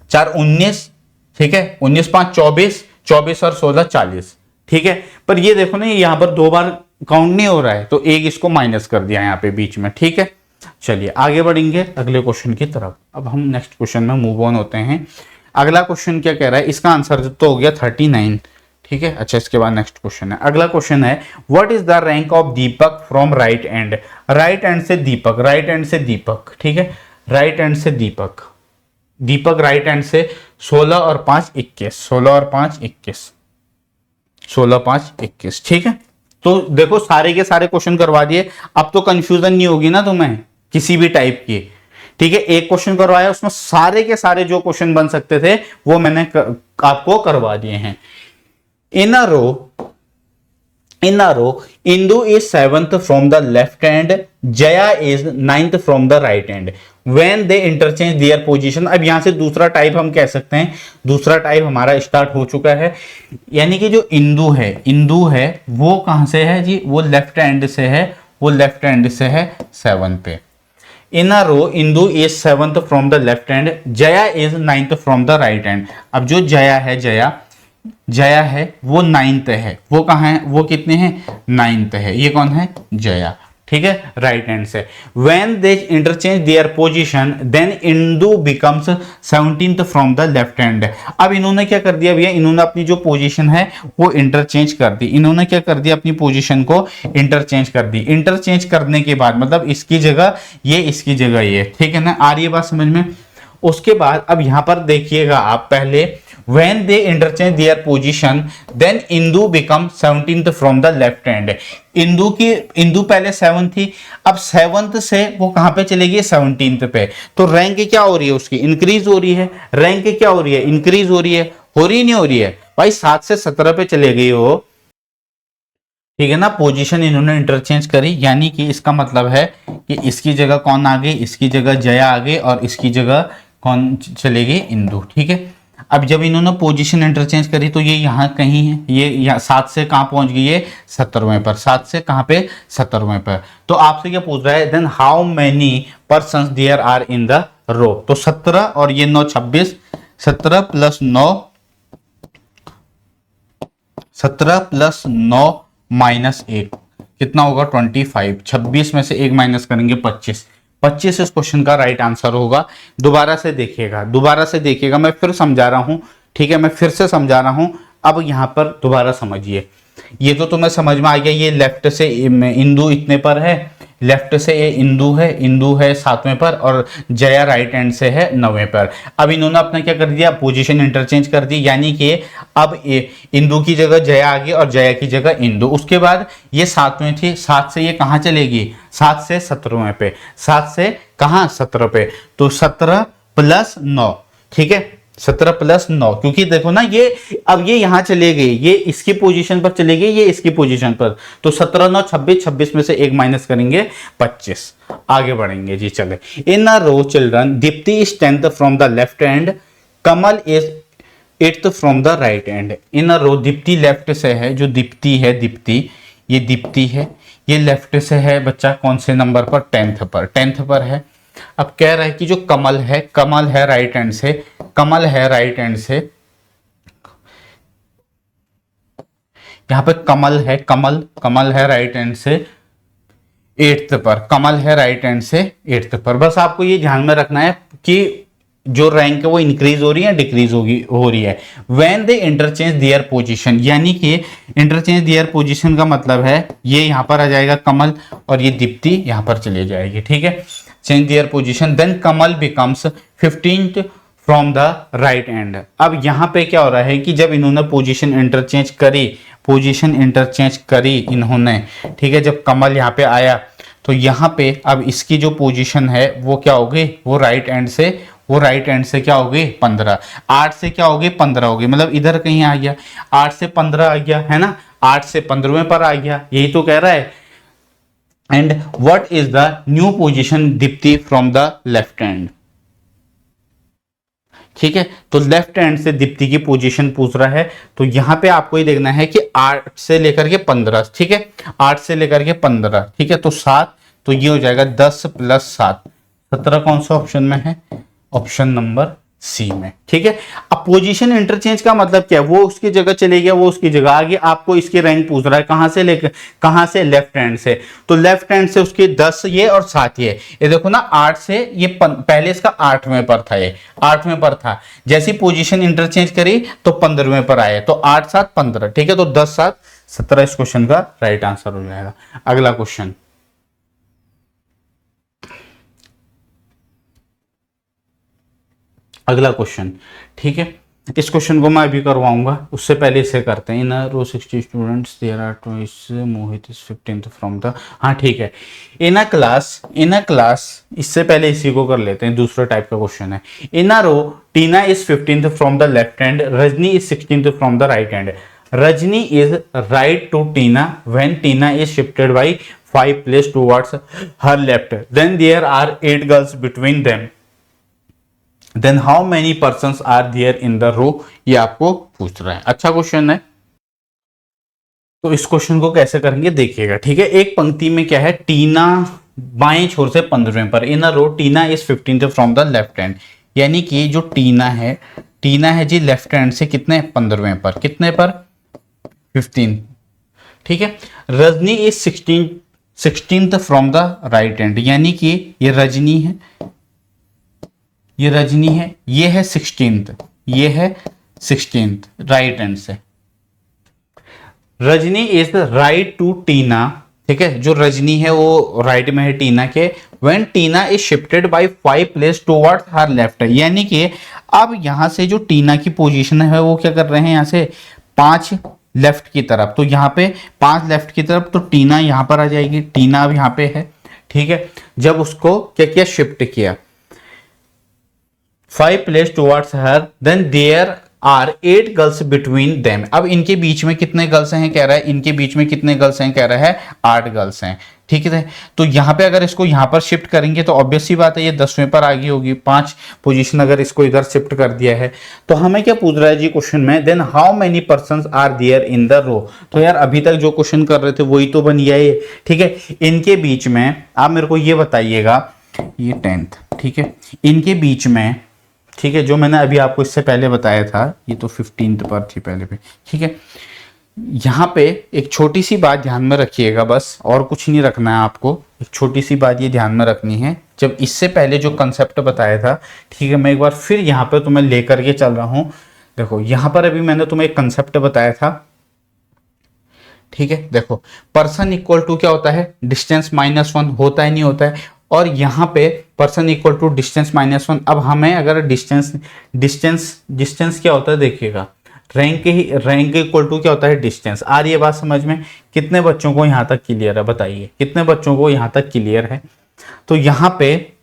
A: 4 19, ठीक है, 19 5 24, 24 और 16 40। ठीक है, पर ये देखो ना, यहां पर 2 बार काउंट नहीं हो रहा है, तो एक इसको माइनस कर दिया यहां पे बीच में। ठीक है, चलिए आगे बढ़ेंगे अगले क्वेश्चन की तरफ। अब हम नेक्स्ट क्वेश्चन में मूव ऑन होते हैं। अगला क्वेश्चन क्या कह रहा है, इसका आंसर तो हो गया 39। ठीक है, अच्छा इसके बाद नेक्स्ट क्वेश्चन है, अगला क्वेश्चन है what is the rank of Deepak from right and. Right and से दीपक, राइट एंड से दीपक, ठीक है, राइट एंड से दीपक, दीपक राइट हैंड से 16 और 5 21, 16 और 5 21, 16 5 21। ठीक है, तो देखो सारे के सारे क्वेश्चन करवा दिए, अब तो कंफ्यूजन नहीं होगी ना तुम्हें किसी भी टाइप की। ठीक है, एक क्वेश्चन करवाया, उसमें सारे के सारे जो क्वेश्चन बन सकते थे वो मैंने आपको करवा दिए हैं। इन अ row, Indu is 7th from the left hand, Jaya is 9th from the right hand. When they interchange their position, अब यहां से दूसरा टाइप हम कह सकते हैं, दूसरा टाइप हमारा स्टार्ट हो चुका है। यानी कि जो इंदु है वो कहां से है जी, वो लेफ्ट हैंड से है, वो लेफ्ट हैंड से है 7 पे। In a row Indu is 7th from the left hand, Jaya is 9th from the right hand. अब जो जया है, जया है वो 9th है, वो कहाँ है, वो कितने हैं 9th है, ये कौन है जया। ठीक है, राइट हैंड से। When they interchange their position then Indu becomes 17th from the left hand. अब इन्होंने क्या कर दिया भैया, इन्होंने अपनी जो पोजीशन है वो इंटरचेंज कर दी, इन्होंने क्या कर दिया, अपनी पोजीशन को इंटरचेंज कर दी। इंटरचेंज करने के बाद मतलब इसकी जगह ये, इसकी जगह ये, ठीक है ना, आ रही है बात समझ में। उसके बाद अब यहां पर देखिएगा आप, पहले when they interchange their position then Indu become 17th from the left hand। Indu पहले 7 थी, अब 7th से वो कहां पे चलेगी 17th पे। तो रैंक क्या हो रही है उसकी, इंक्रीज हो रही है। रैंक क्या हो रही है, इंक्रीज हो रही है, हो रही नहीं हो रही है भाई, 7 से 17 पे चले गई हो। ठीक है ना, पोजीशन इन्होंने इंटरचेंज करी, यानी कि इसका मतलब है कि इसकी जगह कौन आ गई, इसकी जगह जया आ गई और इसकी जगह कौन चलेगी, इंदु। ठीक है, अब जब इन्होंने पोजीशन इंटरचेंज करी तो ये यहाँ कहीं है, ये 7 से कहाँ पहुंच गई है 17वें पर, 7 से कहाँ पे 17वें पर। तो आपसे क्या पूछ रहा है, then how many persons there are in the row. तो 17 और ये 9 26, 17 प्लस 9, 17 प्लस 9 माइनस 1 कितना होगा 25। 26 में से एक माइनस करेंगे 25, 25 इस क्वेश्चन का राइट आंसर होगा। दोबारा से देखिएगा, मैं फिर समझा रहा हूं। ठीक है, मैं फिर से समझा रहा हूं, अब यहां पर दोबारा समझिए। ये तो तुम्हें समझ में आ गया, ये लेफ्ट से इंदु इतने पर है, लेफ्ट से ये इंदु है 7वें पर और जया राइट हैंड से है 9वें पर। अब इन्होंने अपना क्या कर दिया, पोजीशन इंटरचेंज कर दी, यानी कि अब इंदु की जगह जया आ गई और जया की जगह इंदु। उसके बाद ये 7वें थी, 7 से ये कहाँ चलेगी, 7 से 17वें पे, 7 से कहाँ 17 पे, तो 17 प्लस 9। ठीक है, 17 प्लस 9, क्योंकि देखो ना ये अब ये यहां चले गई, ये इसकी पोजीशन पर चले गई, ये इसकी पोजीशन पर, तो 17 9 26, 26 में से एक माइनस करेंगे 25। आगे बढ़ेंगे जी, चले। In a row children, Deepti is 10th from the left hand, Kamal is 8th from the right end in a row. Deepti left से है, जो दीप्ति है, दीप्ति, ये दीप्ति है, ये लेफ्ट से है बच्चा कौन से नंबर पर, 10th पर, 10th पर है। अब कह रहा है कि जो कमल है, कमल है राइट हैंड से, कमल है राइट हैंड से, यहां पे कमल है, कमल, कमल है राइट हैंड से 8th पर, कमल है राइट हैंड से 8th पर। बस आपको ये ध्यान में रखना है कि जो रैंक है वो इंक्रीज हो रही है, डिक्रीज हो रही है। When they interchange their position, यानी कि इंटरचेंज देयर पोजीशन का मतलब है ये यहां पर आ जाएगा कमल और ये दीप्ति यहां पर चली जाएगी, ठीक है। Change their position, then Kamal becomes 15th from the right end. अब यहां पे क्या हो रहा है कि जब इन्होंने पोजीशन इंटरचेंज करी, पोजीशन इंटरचेंज करी इन्होंने, ठीक है, जब कमल यहाँ पे आया तो यहाँ पे अब इसकी जो पोजीशन है वो क्या हो गई, वो राइट एंड से, वो राइट एंड से क्या हो गई 15, 8 से क्या हो गई 15 हो गई, मतलब इधर कहीं आ गया, 8 से 15 आ गया है ना, 8 से 15वें पर आ गया, यही तो कह रहा है। And what is the new position Deepti from the left hand, ठीक है। तो लेफ्ट हैंड से दीप्ति की पोजीशन पूछ रहा है, तो यहां पे आपको ये देखना है कि 8 से लेकर के 15, ठीक है, 8 से लेकर के 15, ठीक है, तो 7, तो ये हो जाएगा 10 + 7, 17 कौन सा ऑप्शन में है, ऑप्शन नंबर सी में, ठीक है। अब पोजीशन इंटरचेंज का मतलब क्या है, वो उसकी जगह चले गया, वो उसकी जगह आ गया, आपको इसकी रैंक पूछ रहा है कहां से लेकर, कहां से, लेफ्ट हैंड से, तो लेफ्ट हैंड से उसके 10 ये और 7 ये देखो ना, 8 से ये पहले इसका 8वें पर था, ये 8वें पर था, जैसी पोजीशन इंटरचेंज करी तो 15वें पर आए, तो 8 7 15, ठीक है, तो 10 7 17 इस क्वेश्चन का राइट आंसर हो जाएगा। अगला क्वेश्चन, अगला क्वेश्चन, ठीक है, इस क्वेश्चन को मैं अभी करवाऊंगा, उससे पहले इसे करते हैं। In row 60 students there are twice, Mohit is 15th from the, हाँ ठीक है, इन अ क्लास, इससे पहले इसी को कर लेते हैं, दूसरा टाइप का क्वेश्चन है। In a row Tina is 15th from the left hand, Rajni is 16th from the right hand. Rajni is right to Tina when Tina is shifted by 5 place towards her left, then there are 8 girls between them, then how many persons are there in the row, ये आपको पूछ रहा है। अच्छा क्वेश्चन है, तो इस क्वेश्चन को कैसे करेंगे देखिएगा, ठीक है। एक पंक्ति में क्या है, टीना बाएं छोर से 15वें पर, in a row Tina is 15th from the left hand, यानी कि जो टीना है जी लेफ्ट हैंड से कितने, 15वें पर, कितने पर 15, ठीक है। Rajni is 16th from the right hand, यानी कि ये रजनी है, ये रजनी है, ये है 16th, ये है 16th राइट हैंड से। रजनी इज राइट टू टीना, ठीक है, जो रजनी है वो राइट में है टीना के, when Tina is shifted by 5 place towards her left, यानी कि अब यहां से जो टीना की पोजीशन है वो क्या कर रहे हैं, यहां से 5 लेफ्ट की तरफ, तो यहां पे 5 लेफ्ट की तरफ, तो टीना यहां पर आ जाएगी, टीना अब यहां पे है, ठीक है। जब उसको क्या किया, शिफ्ट किया 5 place towards her, then there are 8 girls between them. अब इनके बीच में कितने गर्ल्स हैं कह रहा है, इनके बीच में कितने गर्ल्स हैं कह रहा है, 8 गर्ल्स हैं, ठीक है। तो यहां पे अगर इसको यहां पर शिफ्ट करेंगे तो ऑब्वियस सी बात है ये 10वें पर आ गई होगी, 5 पोजीशन अगर इसको इधर शिफ्ट कर दिया है। तो हमें क्या पूछ रहा है जी क्वेश्चन में, then how many persons are there in the row. तो यार अभी तक जो क्वेश्चन कर रहे थे वही तो बन गया ये, ठीक है। इनके बीच में आप मेरे को ये बताइएगा, ये 10th, ठीक है, इनके बीच में, ठीक है, जो मैंने अभी आपको इससे पहले बताया था, ये तो 15th पर थी पहले पे, ठीक है। यहां पे एक छोटी सी बात ध्यान में रखिएगा, बस और कुछ नहीं रखना है आपको, एक छोटी सी बात ये ध्यान में रखनी है। जब इससे पहले जो कंसेप्ट बताया था, ठीक है, मैं एक बार फिर यहाँ पे तुम्हें लेकर के चल रहा हूं। देखो यहां पर अभी मैंने तुम्हें एक कंसेप्ट बताया था, ठीक है। देखो पर्सन इक्वल टू क्या होता है, डिस्टेंस -1 होता है, नहीं होता है, और यहाँ पे पर्सन इक्वल टू डिस्टेंस -1। अब हमें अगर डिस्टेंस क्या होता है देखिएगा, रैंक इक्वल टू क्या होता है, डिस्टेंस। आ रही है बात समझ में, कितने बच्चों को यहाँ तक क्लियर है बताइए, कितने बच्चों को यहाँ तक क्लियर है। तो यहाँ पे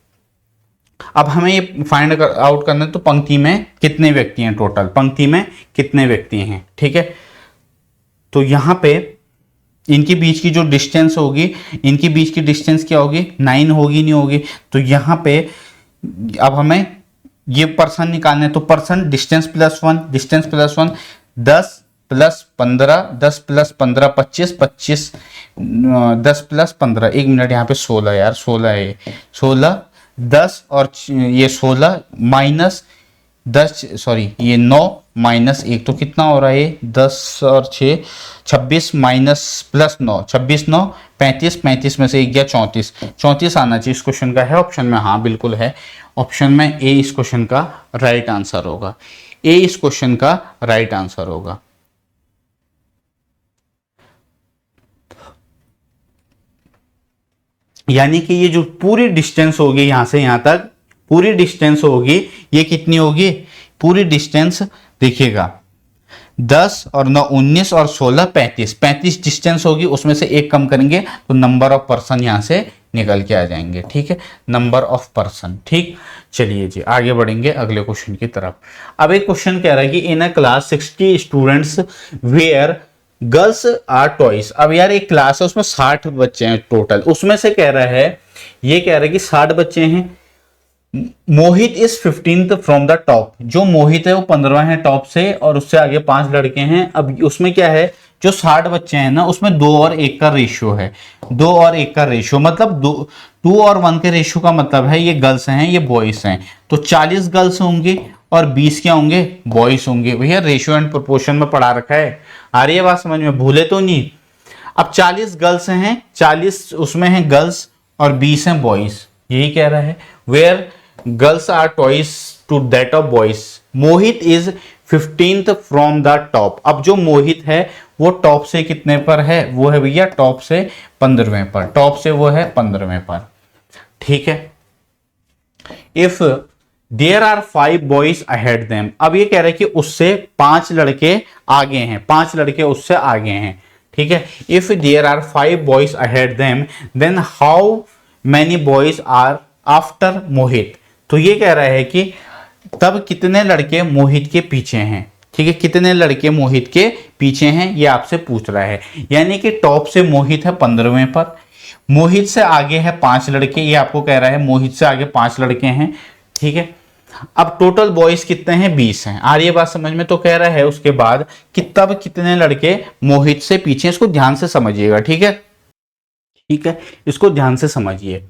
A: अब हमें ये फाइंड आउट करना है, तो पंक्ति में कितने व्यक्ति हैं, टोटल पंक्ति में कितने व्यक्ति हैं, ठीक है। तो यहाँ पे इनके बीच की जो डिस्टेंस होगी, इनके बीच की डिस्टेंस क्या होगी, 9 होगी, नहीं होगी। तो यहाँ पे अब हमें ये पर्सन निकालने, तो person distance plus 1, distance plus 1, 10 plus 15, 10 plus 15 25, 25 10 plus 15, 1 minute, यहाँ पे 16 यार, 16 है ये, 16 10 और ये 16 माइनस 10, सॉरी ये 9 माइनस 1, तो कितना हो रहा है ये 10 और 6 26 माइनस प्लस 9, 26 9 35, 35 में से 1 गया 34, 34 आना चाहिए इस क्वेश्चन का, है ऑप्शन में, हाँ बिल्कुल है ऑप्शन में, ए इस क्वेश्चन का राइट आंसर होगा, ए इस क्वेश्चन का राइट आंसर होगा। यानी कि ये जो पूरी डिस्टेंस होगी यहां से यहां तक, पूरी डिस्टेंस होगी, ये कितनी होगी, पूरी डिस्टेंस देखिएगा 10 और 9 19 और 16 35, 35 डिस्टेंस होगी, उसमें से एक कम करेंगे तो नंबर ऑफ पर्सन यहां से निकल के आ जाएंगे, ठीक है, नंबर ऑफ पर्सन, ठीक। चलिए जी आगे बढ़ेंगे अगले क्वेश्चन की तरफ। अब एक क्वेश्चन कह रहा है कि in a class 60 students where girls are toys. अब यार एक क्लास है उसमें 60 बच्चे हैं टोटल, उसमें से कह रहा है, ये कह रहा है कि 60 बच्चे हैं, Mohit is 15th from the top, जो मोहित है वो 15वां है टॉप से, और उससे आगे 5 लड़के हैं। अब उसमें क्या है, जो 60 बच्चे हैं ना उसमें 2 और 1 का रेशियो है, 2 और 1 का रेशियो मतलब 2 और 1 के रेशियो का मतलब है ये गर्ल्स हैं ये बॉयज हैं, तो 40 गर्ल्स होंगे और 20 क्या होंगे, बॉयज होंगे। भैया रेशियो एंड प्रोपोर्शन में पढ़ा रखा है, आ रही है बात समझ में, भूले तो नहीं। अब 40 गर्ल्स हैं, 40 उसमें हैं गर्ल्स और 20 हैं बॉयज, यही कह रहा है, where girls are toys to that of boys, Mohit is 15th from the top. अब जो मोहित है वो टॉप से कितने पर है, वो है भैया टॉप से 15वें पर, टॉप से वो है 15वें पर, ठीक है। If there are 5 boys ahead them, अब ये कह रहे हैं कि उससे 5 लड़के आगे हैं, 5 लड़के उससे आगे हैं, ठीक है। If there are 5 boys ahead them then how many boys are after Mohit, तो ये कह रहा है कि तब कितने लड़के मोहित के पीछे हैं, ठीक है, कितने लड़के मोहित के पीछे हैं ये आपसे पूछ रहा है। यानी कि टॉप से मोहित है 15वें पर, मोहित से आगे है 5 लड़के, ये आपको कह रहा है मोहित से आगे 5 लड़के हैं, ठीक है। अब टोटल बॉयज कितने हैं, 20 हैं, आ रही है बात समझ में। तो कह रहा है उसके बाद कि तब कितने लड़के मोहित से पीछे, इसको ध्यान से समझिएगा, ठीक है, ठीक है, इसको ध्यान से समझिए।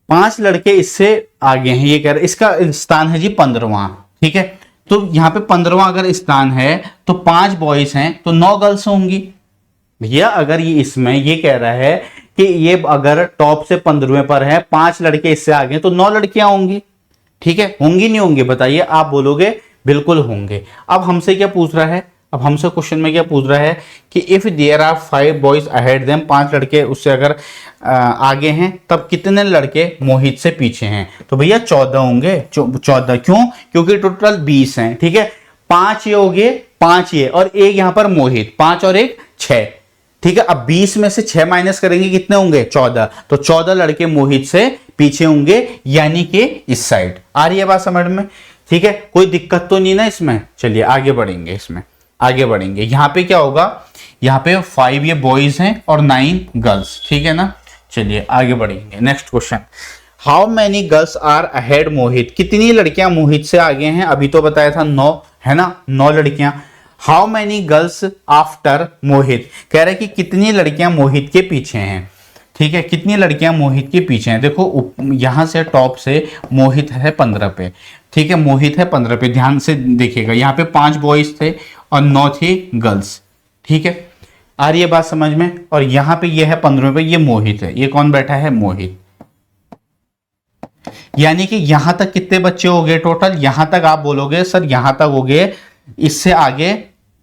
A: 5 लड़के इससे आगे हैं, ये कह रहे इसका स्थान है जी 15वां, ठीक है। तो यहाँ पे 15वां अगर स्थान है तो 5 बॉयज हैं तो 9 गर्ल्स होंगी भैया। अगर ये इसमें ये कह रहा है कि ये अगर टॉप से 15वें पर है, 5 लड़के इससे आगे हैं तो 9 लड़कियां होंगी, ठीक है, होंगी नहीं होंगी बताइए, आप बोलोगे बिल्कुल होंगे। अब हमसे क्या पूछ रहा है, अब हमसे क्वेश्चन में क्या पूछ रहा है कि if there are 5 boys ahead them, 5 लड़के उससे अगर आगे हैं तब कितने लड़के मोहित से पीछे हैं, तो भैया 14 होंगे, 14 क्यों, क्योंकि टोटल 20 हैं, ठीक है, 5 ये हो गए, 5 ये और एक यहां पर मोहित, 5 और 1 6, ठीक है। अब 20 में से 6 माइनस करेंगे कितने होंगे, 14, तो 14 लड़के मोहित से पीछे होंगे, यानी कि इस साइड। आ रही है बात समझ में, ठीक है, कोई दिक्कत तो नहीं ना इसमें। चलिए आगे बढ़ेंगे, इसमें आगे बढ़ेंगे। यहां पे क्या होगा, यहाँ पे 5 ये बॉयज हैं और 9 गर्ल्स, ठीक है ना। चलिए आगे बढ़ेंगे, next question, how many girls are ahead Mohit, कितनी लड़कियां मोहित से आगे हैं, अभी तो बताया था 9 है ना, 9 लड़कियां। हाउ मैनी गर्ल्स आफ्टर मोहित, कह रहे कि कितनी लड़कियां मोहित के पीछे हैं, ठीक है, कितनी लड़कियां मोहित के पीछे हैं। देखो यहां से टॉप से मोहित है 15 पे, ठीक है, मोहित है 15 पे, ध्यान से देखिएगा, यहाँ पे 5 बॉयज थे और 9 थी गर्ल्स, ठीक है, आ रही है बात समझ में। और यहां पे ये है 15 पे, ये मोहित है, ये कौन बैठा है, मोहित। यानी कि यहां तक कितने बच्चे हो गए टोटल, यहां तक आप बोलोगे सर यहां तक हो गए, इससे आगे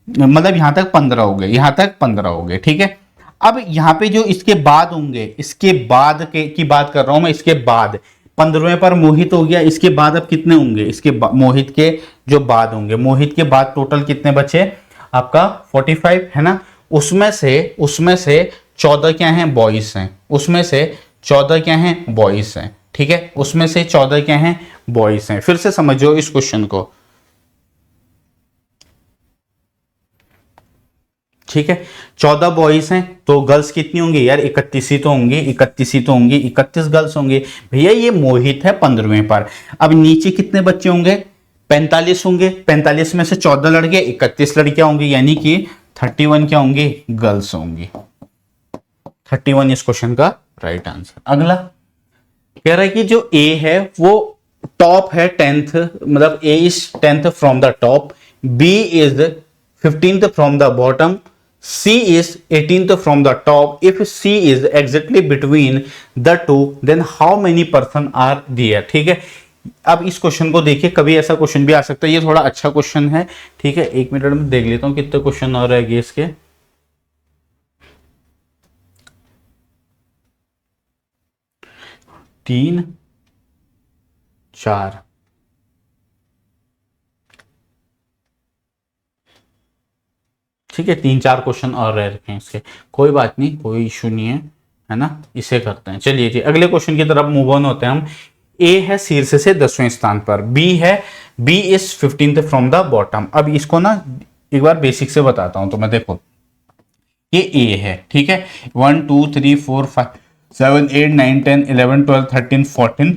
A: मतलब यहां तक 15 हो गए, यहां तक 15 हो गए, ठीक है। अब यहां पे जो इसके बाद होंगे, इसके बाद की बात कर रहा हूं मैं, इसके बाद 15वें पर मोहित हो गया, इसके बाद अब कितने होंगे, इसके मोहित के जो बाद होंगे, मोहित के बाद टोटल कितने बचे आपका 45 है ना, उसमें से 14 क्या हैं, बॉयज हैं, उसमें से 14 क्या हैं, बॉयज हैं, ठीक है, उसमें से 14 क्या हैं, बॉयज हैं। फिर से समझो इस क्वेश्चन को, ठीक है। 14 बॉयज हैं तो गर्ल्स कितनी होंगी यार, 31 ही तो होंगी, 31 ही तो होंगी, 31 गर्ल्स होंगे। भैया ये मोहित है 15वें पर। अब नीचे कितने बच्चे होंगे, 45 होंगे। 45 में से 14 लड़के, 31 लड़कियां होंगी, यानी कि 31 क्या होंगी, गर्ल्स होंगी। 31 इस क्वेश्चन का राइट आंसर। अगला कह रहा है कि जो ए है वो टॉप है 10th, मतलब A is 10th from the top, B is 15th from the bottom, C is 18th from the top. If C is exactly between the two, then how many person are there? ठीक है। अब इस क्वेश्चन को देखिए, कभी ऐसा क्वेश्चन भी आ सकता है, ये थोड़ा अच्छा क्वेश्चन है। ठीक है, एक मिनट में देख लेता हूं कितने क्वेश्चन और रहेंगे इसके। 3 4 ठीक है, 3-4 क्वेश्चन और रह रखे हैं इसके, कोई बात नहीं, कोई इशू नहीं है ना, इसे करते हैं। चलिए जी अगले क्वेश्चन की तरफ मूव ऑन होते हैं हम। ए है शीर्ष से 10वें स्थान पर, B is 15th from the bottom. अब इसको ना एक बार बेसिक से बताता हूं, तो मैं देखो ये ए है, ठीक है, 1 2 3 4 5 7 8 9 10 11 12 13 14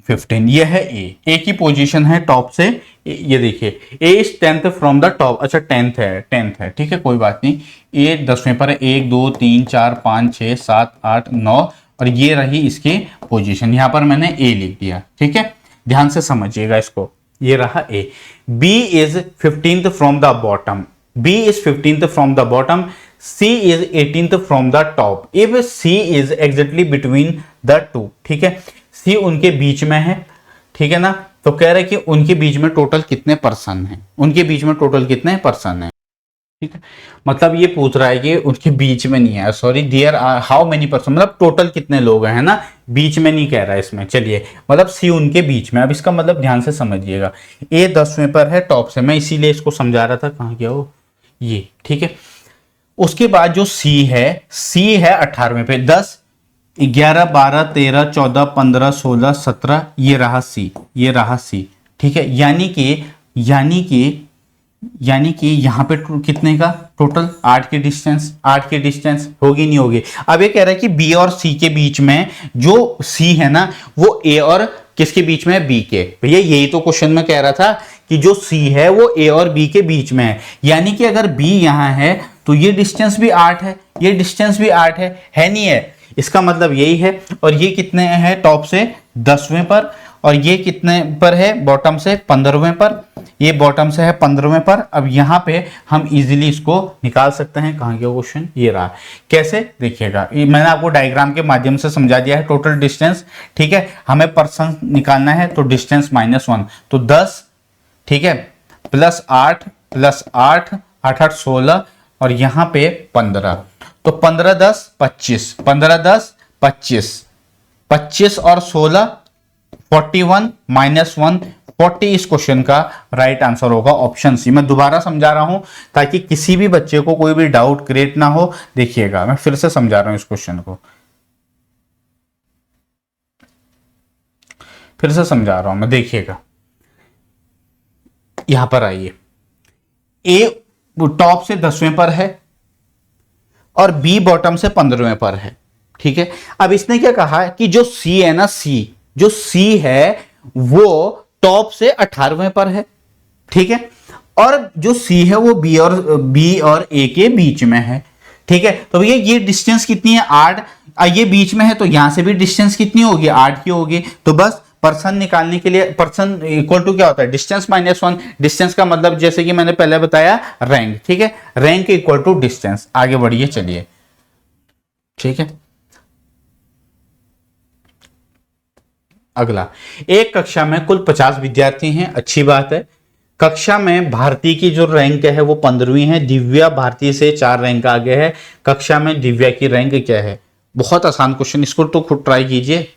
A: 15, ये है ए की पोजीशन है टॉप से। ये देखिए A is 10th from the top, अच्छा 10th है, ठीक है, कोई बात नहीं। ए 10वें पर है, 1 2 3 4 5 6 7 8 9, और ये रही इसकी पोजीशन। यहां पर मैंने ए लिख दिया, ठीक है, ध्यान से समझिएगा इसको। ये रहा A. B is 15th from the bottom, B is 15th from the bottom, C is 18th from the top. If C is exactly between the two, ठीक है, सी उनके बीच में है, ठीक है ना, तो कह रहे हैं कि उनके बीच में टोटल कितने पर्सन हैं, उनके बीच में टोटल कितने पर्सन हैं, ठीक है। मतलब ये पूछ रहा है कि उनके बीच में नहीं है, sorry, there are how many person, मतलब टोटल कितने लोग हैं ना, बीच में नहीं कह रहा है इसमें। चलिए, मतलब सी उनके बीच में। अब इसका मतलब ध्यान से समझिएगा, ए 10वें पर है टॉप से, मैं इसीलिए इसको समझा रहा था, कहाँ गया वो, ये, ठीक है। उसके बाद जो सी है 18वें पे, 10 11 12 13 14 15 16 17, ये रहा सी, ठीक है। यानी कि यहां पे कितने का टोटल 8 की डिस्टेंस होगी, नहीं होगी। अब ये कह रहा है कि बी और सी के बीच में जो सी है ना, वो ए और किसके बीच में है, बी के। भैया यही तो क्वेश्चन में कह रहा था कि जो सी है वो ए और बी के बीच में है, यानी कि अगर बी यहां है तो ये डिस्टेंस भी 8 है, ये डिस्टेंस भी 8 है नहीं है, इसका मतलब यही है। और ये कितने है टॉप से 10वें पर, और ये कितने पर है बॉटम से 15वें पर, ये बॉटम से है 15वें पर। अब यहां पे हम इजीली इसको निकाल सकते हैं। कहां गया क्वेश्चन, ये रहा। कैसे, देखिएगा, मैंने आपको डायग्राम के माध्यम से समझा दिया है। टोटल डिस्टेंस, ठीक है, हमें पर्सन निकालना है, तो डिस्टेंस -1, तो 10, ठीक है, +8 8 8 16, और यहां पे 15, तो 15 10 25, 15 10 25, 25 और 16 41 -1 40 इस क्वेश्चन का राइट आंसर होगा ऑप्शन सी। मैं दोबारा समझा रहा हूं ताकि किसी भी बच्चे को कोई भी डाउट क्रिएट ना हो। देखिएगा, मैं फिर से समझा रहा हूं इस क्वेश्चन को, फिर से समझा रहा हूं मैं। देखिएगा, यहां पर आइए, ए टॉप से 10वें पर है और बी बॉटम से 15वें पर है, ठीक है। अब इसने क्या कहा कि जो सी है ना, जो सी है वो टॉप से 18वें पर है, ठीक है, और जो सी है वो बी और ए के बीच में है, ठीक है। तो भैया ये डिस्टेंस कितनी है, 8, ये बीच में है, तो यहां से भी डिस्टेंस कितनी होगी, 8 की होगी। तो बस पर्सन निकालने के लिए, पर्सन इक्वल टू क्या होता है, डिस्टेंस -1। डिस्टेंस का मतलब जैसे कि मैंने पहले बताया, रैंक, ठीक है, रैंक इक्वल टू डिस्टेंस। आगे बढ़िए, चलिए, ठीक है। अगला, एक कक्षा में कुल 50 विद्यार्थी हैं, अच्छी बात है। कक्षा में भारती की जो रैंक है वो 15वीं है, दिव्या भारती से 4 रैंक आगे है। कक्षा में दिव्या की रैंक क्या है, बहुत आसान क्वेश्चन, इसको तो खुद ट्राई कीजिए।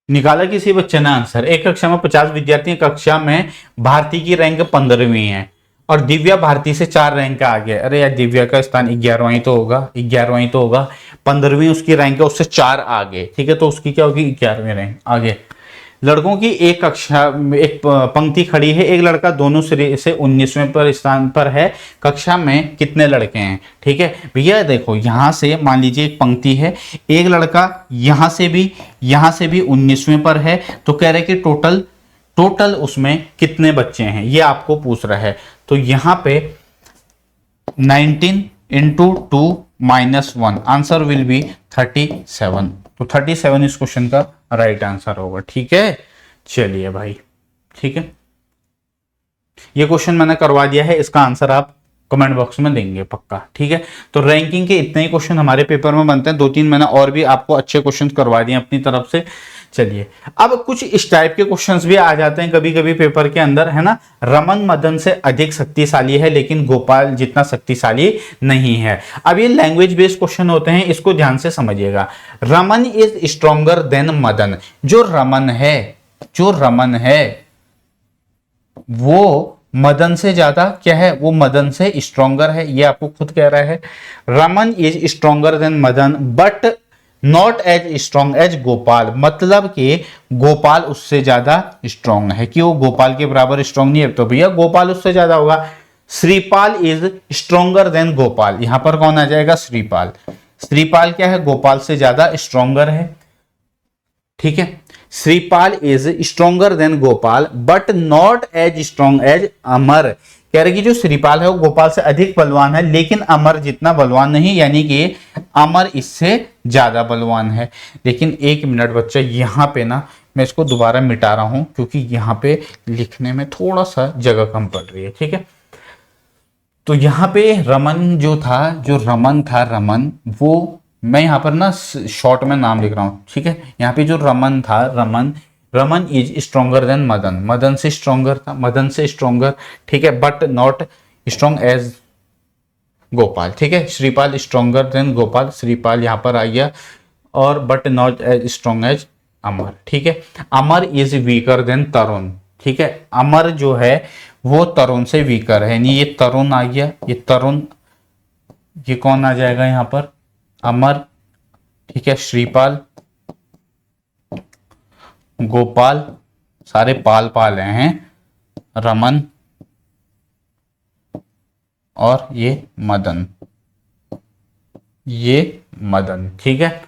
A: निकाला किसी बच्चे ने आंसर। एक कक्षा में 50 विद्यार्थी, कक्षा में भारती की रैंक 15वीं है और दिव्या भारती से 4 रैंक आगे। अरे यार, दिव्या का स्थान 11वां ही तो होगा, 11वां तो होगा, 15वीं उसकी रैंक है, उससे 4 आगे, ठीक है, तो उसकी क्या होगी, 11वीं रैंक आगे। लड़कों की एक कक्षा, एक पंक्ति खड़ी है, एक लड़का दोनों सिरे से 19वें पर स्थान पर है, कक्षा में कितने लड़के हैं। ठीक है भैया, देखो यहां से मान लीजिए एक पंक्ति है, एक लड़का यहां से भी 19वें पर है, तो कह रहे कि टोटल उसमें कितने बच्चे हैं, ये आपको पूछ रहा है। तो यहां पे 19 इंटू 2 -1, आंसर विल बी 37। तो 37 इस क्वेश्चन का राइट आंसर होगा। ठीक है, चलिए भाई, ठीक है, ये क्वेश्चन मैंने करवा दिया है, इसका आंसर आप कमेंट बॉक्स में देंगे पक्का। ठीक है, तो रैंकिंग के इतने ही क्वेश्चन हमारे पेपर में बनते हैं, 2-3 मैंने और भी आपको अच्छे क्वेश्चन करवा दिए अपनी तरफ से। चलिए, अब कुछ इस टाइप के क्वेश्चंस भी आ जाते हैं कभी कभी पेपर के अंदर, है ना। रमन मदन से अधिक शक्तिशाली है लेकिन गोपाल जितना शक्तिशाली नहीं है। अब ये लैंग्वेज बेस्ड क्वेश्चन होते हैं, इसको ध्यान से समझिएगा। Raman is stronger than Madan, जो रमन है वो मदन से ज्यादा क्या है, वो मदन से स्ट्रॉन्गर है, ये आपको खुद कह रहा है। Raman is stronger than Madan but not as strong as Gopal, मतलब कि गोपाल उससे ज्यादा स्ट्रॉन्ग है, कि वो गोपाल के बराबर स्ट्रॉन्ग नहीं है, तो भैया गोपाल उससे ज्यादा होगा। Shripal is stronger than Gopal, यहां पर कौन आ जाएगा, श्रीपाल क्या है, गोपाल से ज्यादा स्ट्रॉन्गर है। ठीक है, Shripal is stronger than Gopal but not as strong as Amar, कह रहे कि जो श्रीपाल है वो गोपाल से अधिक बलवान है लेकिन अमर जितना बलवान नहीं, यानी कि अमर इससे ज्यादा बलवान है। लेकिन एक मिनट बच्चा, यहाँ पे ना मैं इसको दोबारा मिटा रहा हूं क्योंकि यहाँ पे लिखने में थोड़ा सा जगह कम पड़ रही है। ठीक है, तो यहाँ पे रमन रमन वो मैं यहाँ पर ना शॉर्ट में नाम लिख रहा हूँ। ठीक है, यहाँ पे जो रमन था, Raman is stronger than Madan से स्ट्रॉन्गर था, मदन से स्ट्रॉन्गर। ठीक है, but not strong as Gopal. ठीक है, श्रीपाल स्ट्रॉन्गर देन गोपाल, श्रीपाल यहाँ पर आ गया, और but not as strong as Amar. ठीक है, Amar is weaker than Tarun. ठीक है, अमर जो है वो तरुण से वीकर है, यानी ये तरुण आ गया, ये कौन आ जाएगा यहाँ पर, अमर। ठीक है, श्रीपाल, गोपाल, सारे पाल हैं, रमन और ये मदन। ठीक है,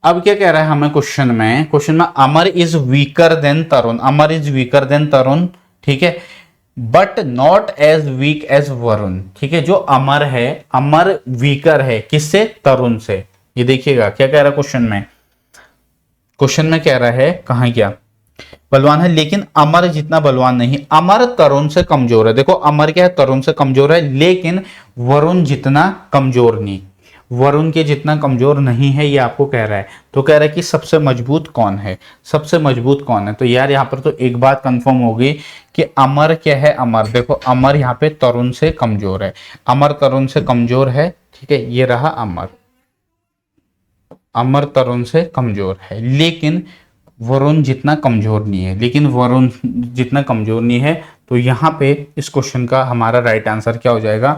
A: अब क्या कह रहा है हमें क्वेश्चन में Amar is weaker than Tarun. ठीक है, but not as weak as Varun. ठीक है, जो अमर है, अमर वीकर है किससे, तरुण से। ये देखिएगा क्या कह रहा है क्वेश्चन में कह रहा है, कहां क्या बलवान है लेकिन अमर जितना बलवान नहीं, अमर तरुण से कमजोर है। देखो अमर क्या है, तरुण से कमजोर है, लेकिन वरुण जितना कमजोर नहीं, वरुण के जितना कमजोर नहीं है, ये आपको कह रहा है। तो कह रहा है कि सबसे मजबूत कौन है, तो यार यहाँ पर तो एक बात कंफर्म होगी कि अमर क्या है, अमर देखो, अमर यहाँ पे तरुण से कमजोर है, अमर तरुण से कमजोर है। ठीक है, ये रहा अमर तरुण से कमजोर है, लेकिन वरुण जितना कमजोर नहीं है, तो यहाँ पे इस क्वेश्चन का हमारा राइट आंसर क्या हो जाएगा,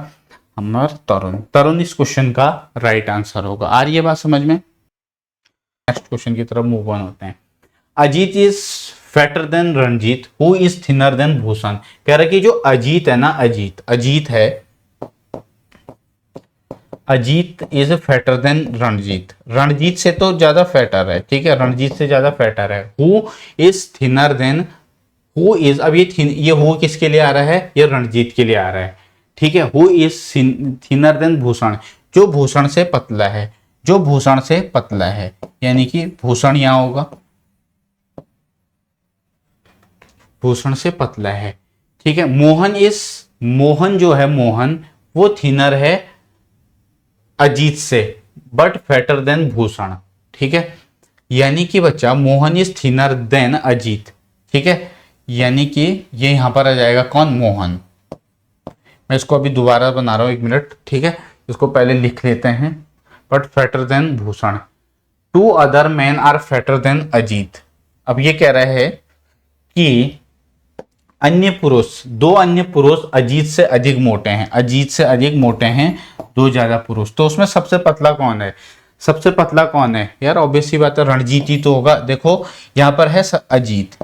A: अमर तरुण इस क्वेश्चन का राइट आंसर होगा। आ रही है बात समझ में। नेक्स्ट क्वेश्चन की तरफ मूव ऑन होते हैं। Ajit is fatter than Ranjit, who is thinner than Bhushan. कह रहा है कि जो अजीत है ना, Ajit is fatter than Ranjit से तो ज्यादा फैटर है। ठीक है, रणजीत से ज्यादा फैटर है। हु इज थिनर देन, अब ये हु किसके लिए आ रहा है, ये रणजीत के लिए आ रहा है। ठीक है, who is thinner than Bhushan, जो भूषण से पतला है, यानी कि भूषण यहां होगा, भूषण से पतला है। ठीक है, मोहन जो है, वो थिनर है अजीत से बट फैटर देन भूषण। ठीक है, यानी कि बच्चा Mohan is thinner then Ajit. ठीक है, यानी कि ये यहां पर आ जाएगा कौन, मोहन। मैं इसको अभी दोबारा बना रहा हूं, 1 मिनट। ठीक है, इसको पहले लिख लेते हैं, but fatter than Bhushan. 2 other man are fatter than Ajit. अब ये कह रहा है कि दो अन्य पुरुष अजीत से अधिक मोटे हैं, 2 ज्यादा पुरुष। तो उसमें सबसे पतला कौन है, सबसे पतला कौन है यार? ऑब्वियस सी बात है रणजीत ही तो होगा। देखो यहाँ पर है अजीत,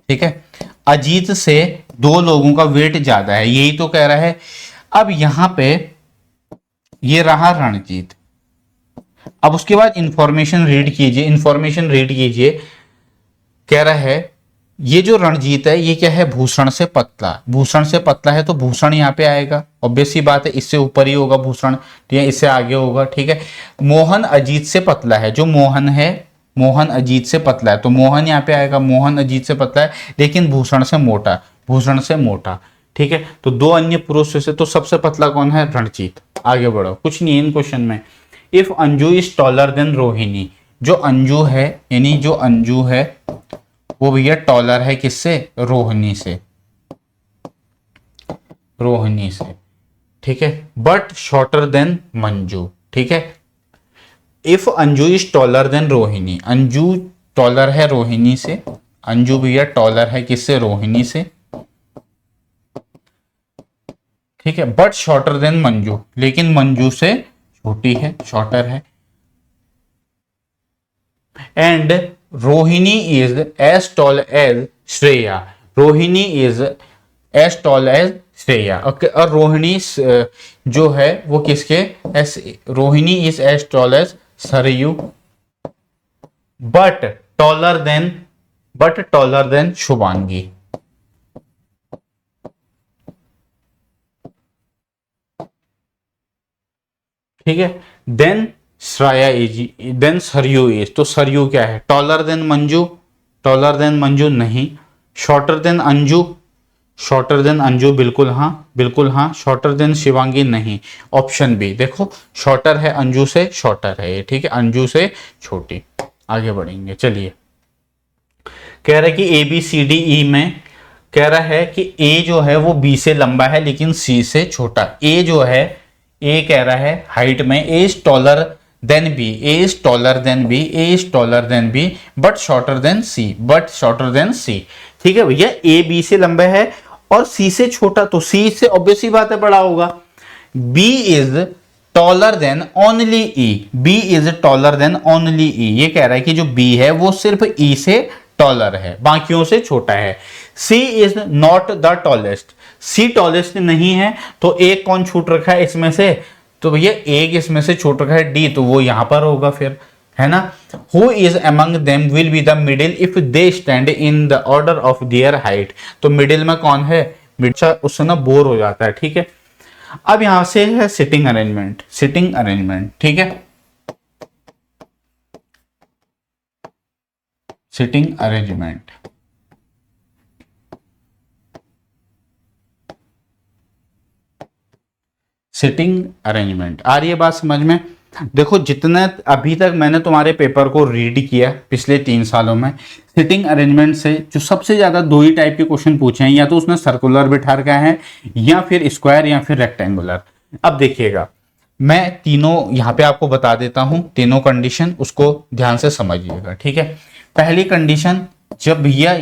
A: ठीक है, अजीत से 2 लोगों का वेट ज्यादा है, यही तो कह रहा है। अब यहां पे ये रहा रणजीत। अब उसके बाद इंफॉर्मेशन रीड कीजिए, इंफॉर्मेशन रीड कीजिए। कह रहा है ये जो रणजीत है ये क्या है? भूषण से पतला। भूषण से पतला है तो भूषण यहाँ पे आएगा, ऑब्वियस सी बात है, इससे ऊपर ही होगा भूषण, ठीक है, इससे आगे होगा, ठीक है। मोहन अजीत से पतला है, जो मोहन है, मोहन अजीत से पतला है तो मोहन यहाँ पे आएगा। मोहन अजीत से पतला है लेकिन भूषण से मोटा, भूषण से मोटा, ठीक है। तो 2 अन्य पुरुषों से तो सबसे पतला कौन है? रणजीत। आगे बढ़ो, कुछ नहीं इन क्वेश्चन में। If Anju is taller then Rohini, जो अंजू है यानी जो अंजू है वो भैया टॉलर है किससे? रोहिणी से, रोहिणी से, ठीक है, बट शॉर्टर देन मंजू, ठीक है। If Anju is taller then Rohini, Anju taller है रोहिणी से, अंजू भैया टॉलर है किससे? रोहिणी से, ठीक है, बट शॉर्टर देन मंजू, लेकिन मंजू से छोटी है, शॉर्टर है। And Rohini is as tall as Shreya, Rohini is as tall as Shreya, okay. और रोहिणी जो है वो किसके? Rohini is as tall as Saryu, but taller than Shubhangi, ठीक है। Then Shreya is, then Saryu is, तो सरयू क्या है? Taller than Manju, taller than Manju नहीं। Shorter than Anju, shorter than Anju बिल्कुल हाँ, बिल्कुल हाँ। शॉर्टर देन शिवांगी नहीं। ऑप्शन बी, देखो शॉर्टर है अंजू से, शॉर्टर है ये, ठीक है, अंजू से छोटी। आगे बढ़ेंगे, चलिए। कह रहा है कि ए बी सी डी ई में कह रहा है कि ए जो है वो बी से लंबा है लेकिन सी से छोटा। ए जो है, ए कह रहा है हाइट में A is taller than B, A is taller than B, A is taller than B, but shorter than C, but shorter than C, ठीक है भैया। ए बी से लंबा है और सी से छोटा, तो सी से ऑब्वियस ही बात है बड़ा होगा। B is taller than only E, B is taller than only E, ये कह रहा है कि जो बी है वो सिर्फ ई से टॉलर है, बाकियों से छोटा है। C is not the tallest, C tallest नहीं है, तो एक कौन छूट रखा है इसमें से? तो भैया एक इसमें से छूट रखा है डी, तो वो यहां पर होगा फिर, है ना। Who is among them will be the middle if they stand in the order of their height, तो मिडिल में कौन है? उससे ना बोर हो जाता है, ठीक है। अब यहां से है सिटिंग अरेंजमेंट, सिटिंग अरेंजमेंट, ठीक है, सिटिंग अरेंजमेंट। सिटिंग अरेंजमेंट आ रही है बात समझ में? देखो जितने अभी तक मैंने तुम्हारे पेपर को रीड किया पिछले 3 सालों में, सिटिंग अरेंजमेंट से जो सबसे ज्यादा 2 ही टाइप के क्वेश्चन पूछे हैं, या तो उसने सर्कुलर बिठा रखा है या फिर स्क्वायर या फिर रेक्टेंगुलर। अब देखिएगा, मैं तीनों यहाँ पे आपको बता देता हूं, तीनों कंडीशन, उसको ध्यान से समझिएगा, ठीक है। पहली कंडीशन, जब भैया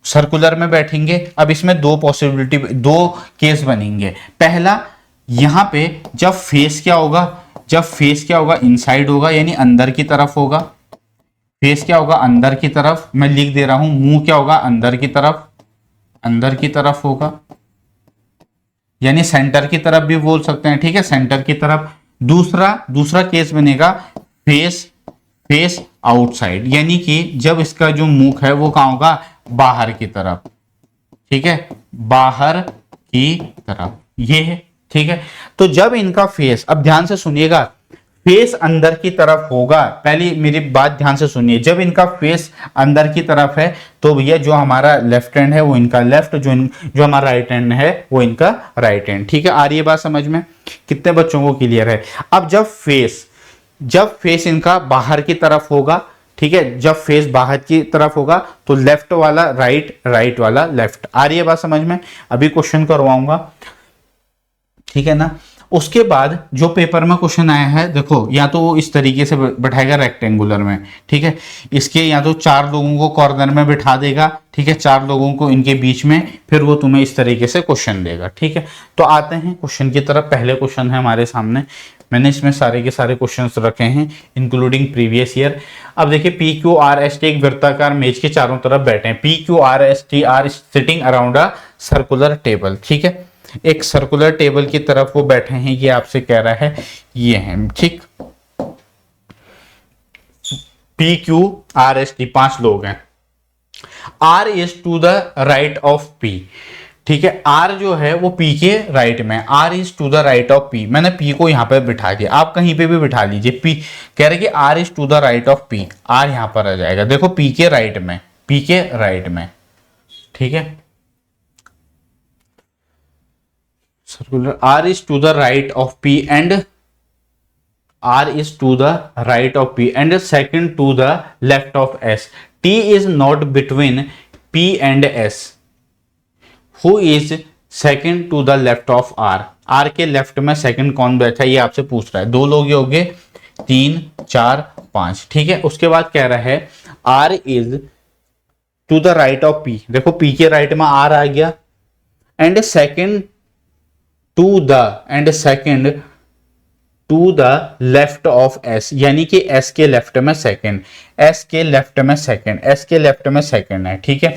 A: सर्कुलर में बैठेंगे, अब इसमें 2 पॉसिबिलिटी, 2 केस बनेंगे। पहला, यहां पे जब फेस क्या होगा, जब फेस क्या होगा? इनसाइड होगा, यानी अंदर की तरफ होगा। फेस क्या होगा? अंदर की तरफ। मैं लिख दे रहा हूं, मुंह क्या होगा? अंदर की तरफ, अंदर की तरफ होगा, यानी सेंटर की तरफ भी बोल सकते हैं, ठीक है, सेंटर की तरफ। दूसरा केस बनेगा फेस आउटसाइड, यानी कि जब इसका जो मुख है वो कहां होगा? बाहर की तरफ, ठीक है, बाहर की तरफ, ये है, ठीक है। तो जब इनका फेस, अब ध्यान से सुनिएगा, फेस अंदर की तरफ होगा, पहली मेरी बात ध्यान से सुनिए, जब इनका फेस अंदर की तरफ है तो भैया जो हमारा लेफ्ट हैंड है वो इनका लेफ्ट, जो हमारा राइट हैंड है वो इनका राइट हैंड, ठीक है। आ रही है बात समझ में? कितने बच्चों को क्लियर है? अब जब फेस इनका बाहर की तरफ होगा, ठीक है, जब फेस बाहर की तरफ होगा तो लेफ्ट वाला राइट, राइट वाला लेफ्ट। आ रही है बात समझ में? अभी क्वेश्चन करवाऊंगा, ठीक है ना। उसके बाद जो पेपर में क्वेश्चन आया है, देखो या तो वो इस तरीके से बैठाएगा रेक्टेंगुलर में, ठीक है, इसके या तो 4 लोगों को कॉर्नर में बिठा देगा, ठीक है, 4 लोगों को इनके बीच में, फिर वो तुम्हें इस तरीके से क्वेश्चन देगा, ठीक है। तो आते हैं क्वेश्चन की तरफ। पहले क्वेश्चन है हमारे सामने, मैंने इसमें सारे के सारे क्वेश्चंस रखे हैं इंक्लूडिंग प्रीवियस ईयर। अब देखिए P Q R S T एक वृत्ताकार मेज के चारों तरफ बैठे हैं। P Q R S T R sitting around a circular table, ठीक है, एक सर्कुलर टेबल की तरफ वो बैठे हैं, ये आपसे कह रहा है ये है, ठीक। P Q R S T 5 लोग हैं। R is to the right of P, ठीक है, आर जो है वो पी के राइट में, R is to the right of P, मैंने पी को यहां पर बिठा दिया, आप कहीं पे भी बिठा लीजिए। पी कह रहे कि R is to the right of P, R यहां पर आ जाएगा, देखो पी के राइट में, पी के राइट में, ठीक है। Circular R is to the right of P and R is to the right of P and second to the left of S. T is not between P and S. Who is second to the left of R? R के लेफ्ट में सेकंड कौन बैठा है ये आपसे पूछ रहा है। दो लोग ये हो गए, 3 4 5, ठीक है। उसके बाद कह रहा है R is to the right of P, देखो P के राइट में R आ गया, and second to the left of S, यानी कि एस के लेफ्ट में सेकंड, एस के लेफ्ट में सेकंड, एस के लेफ्ट में सेकंड है, ठीक है।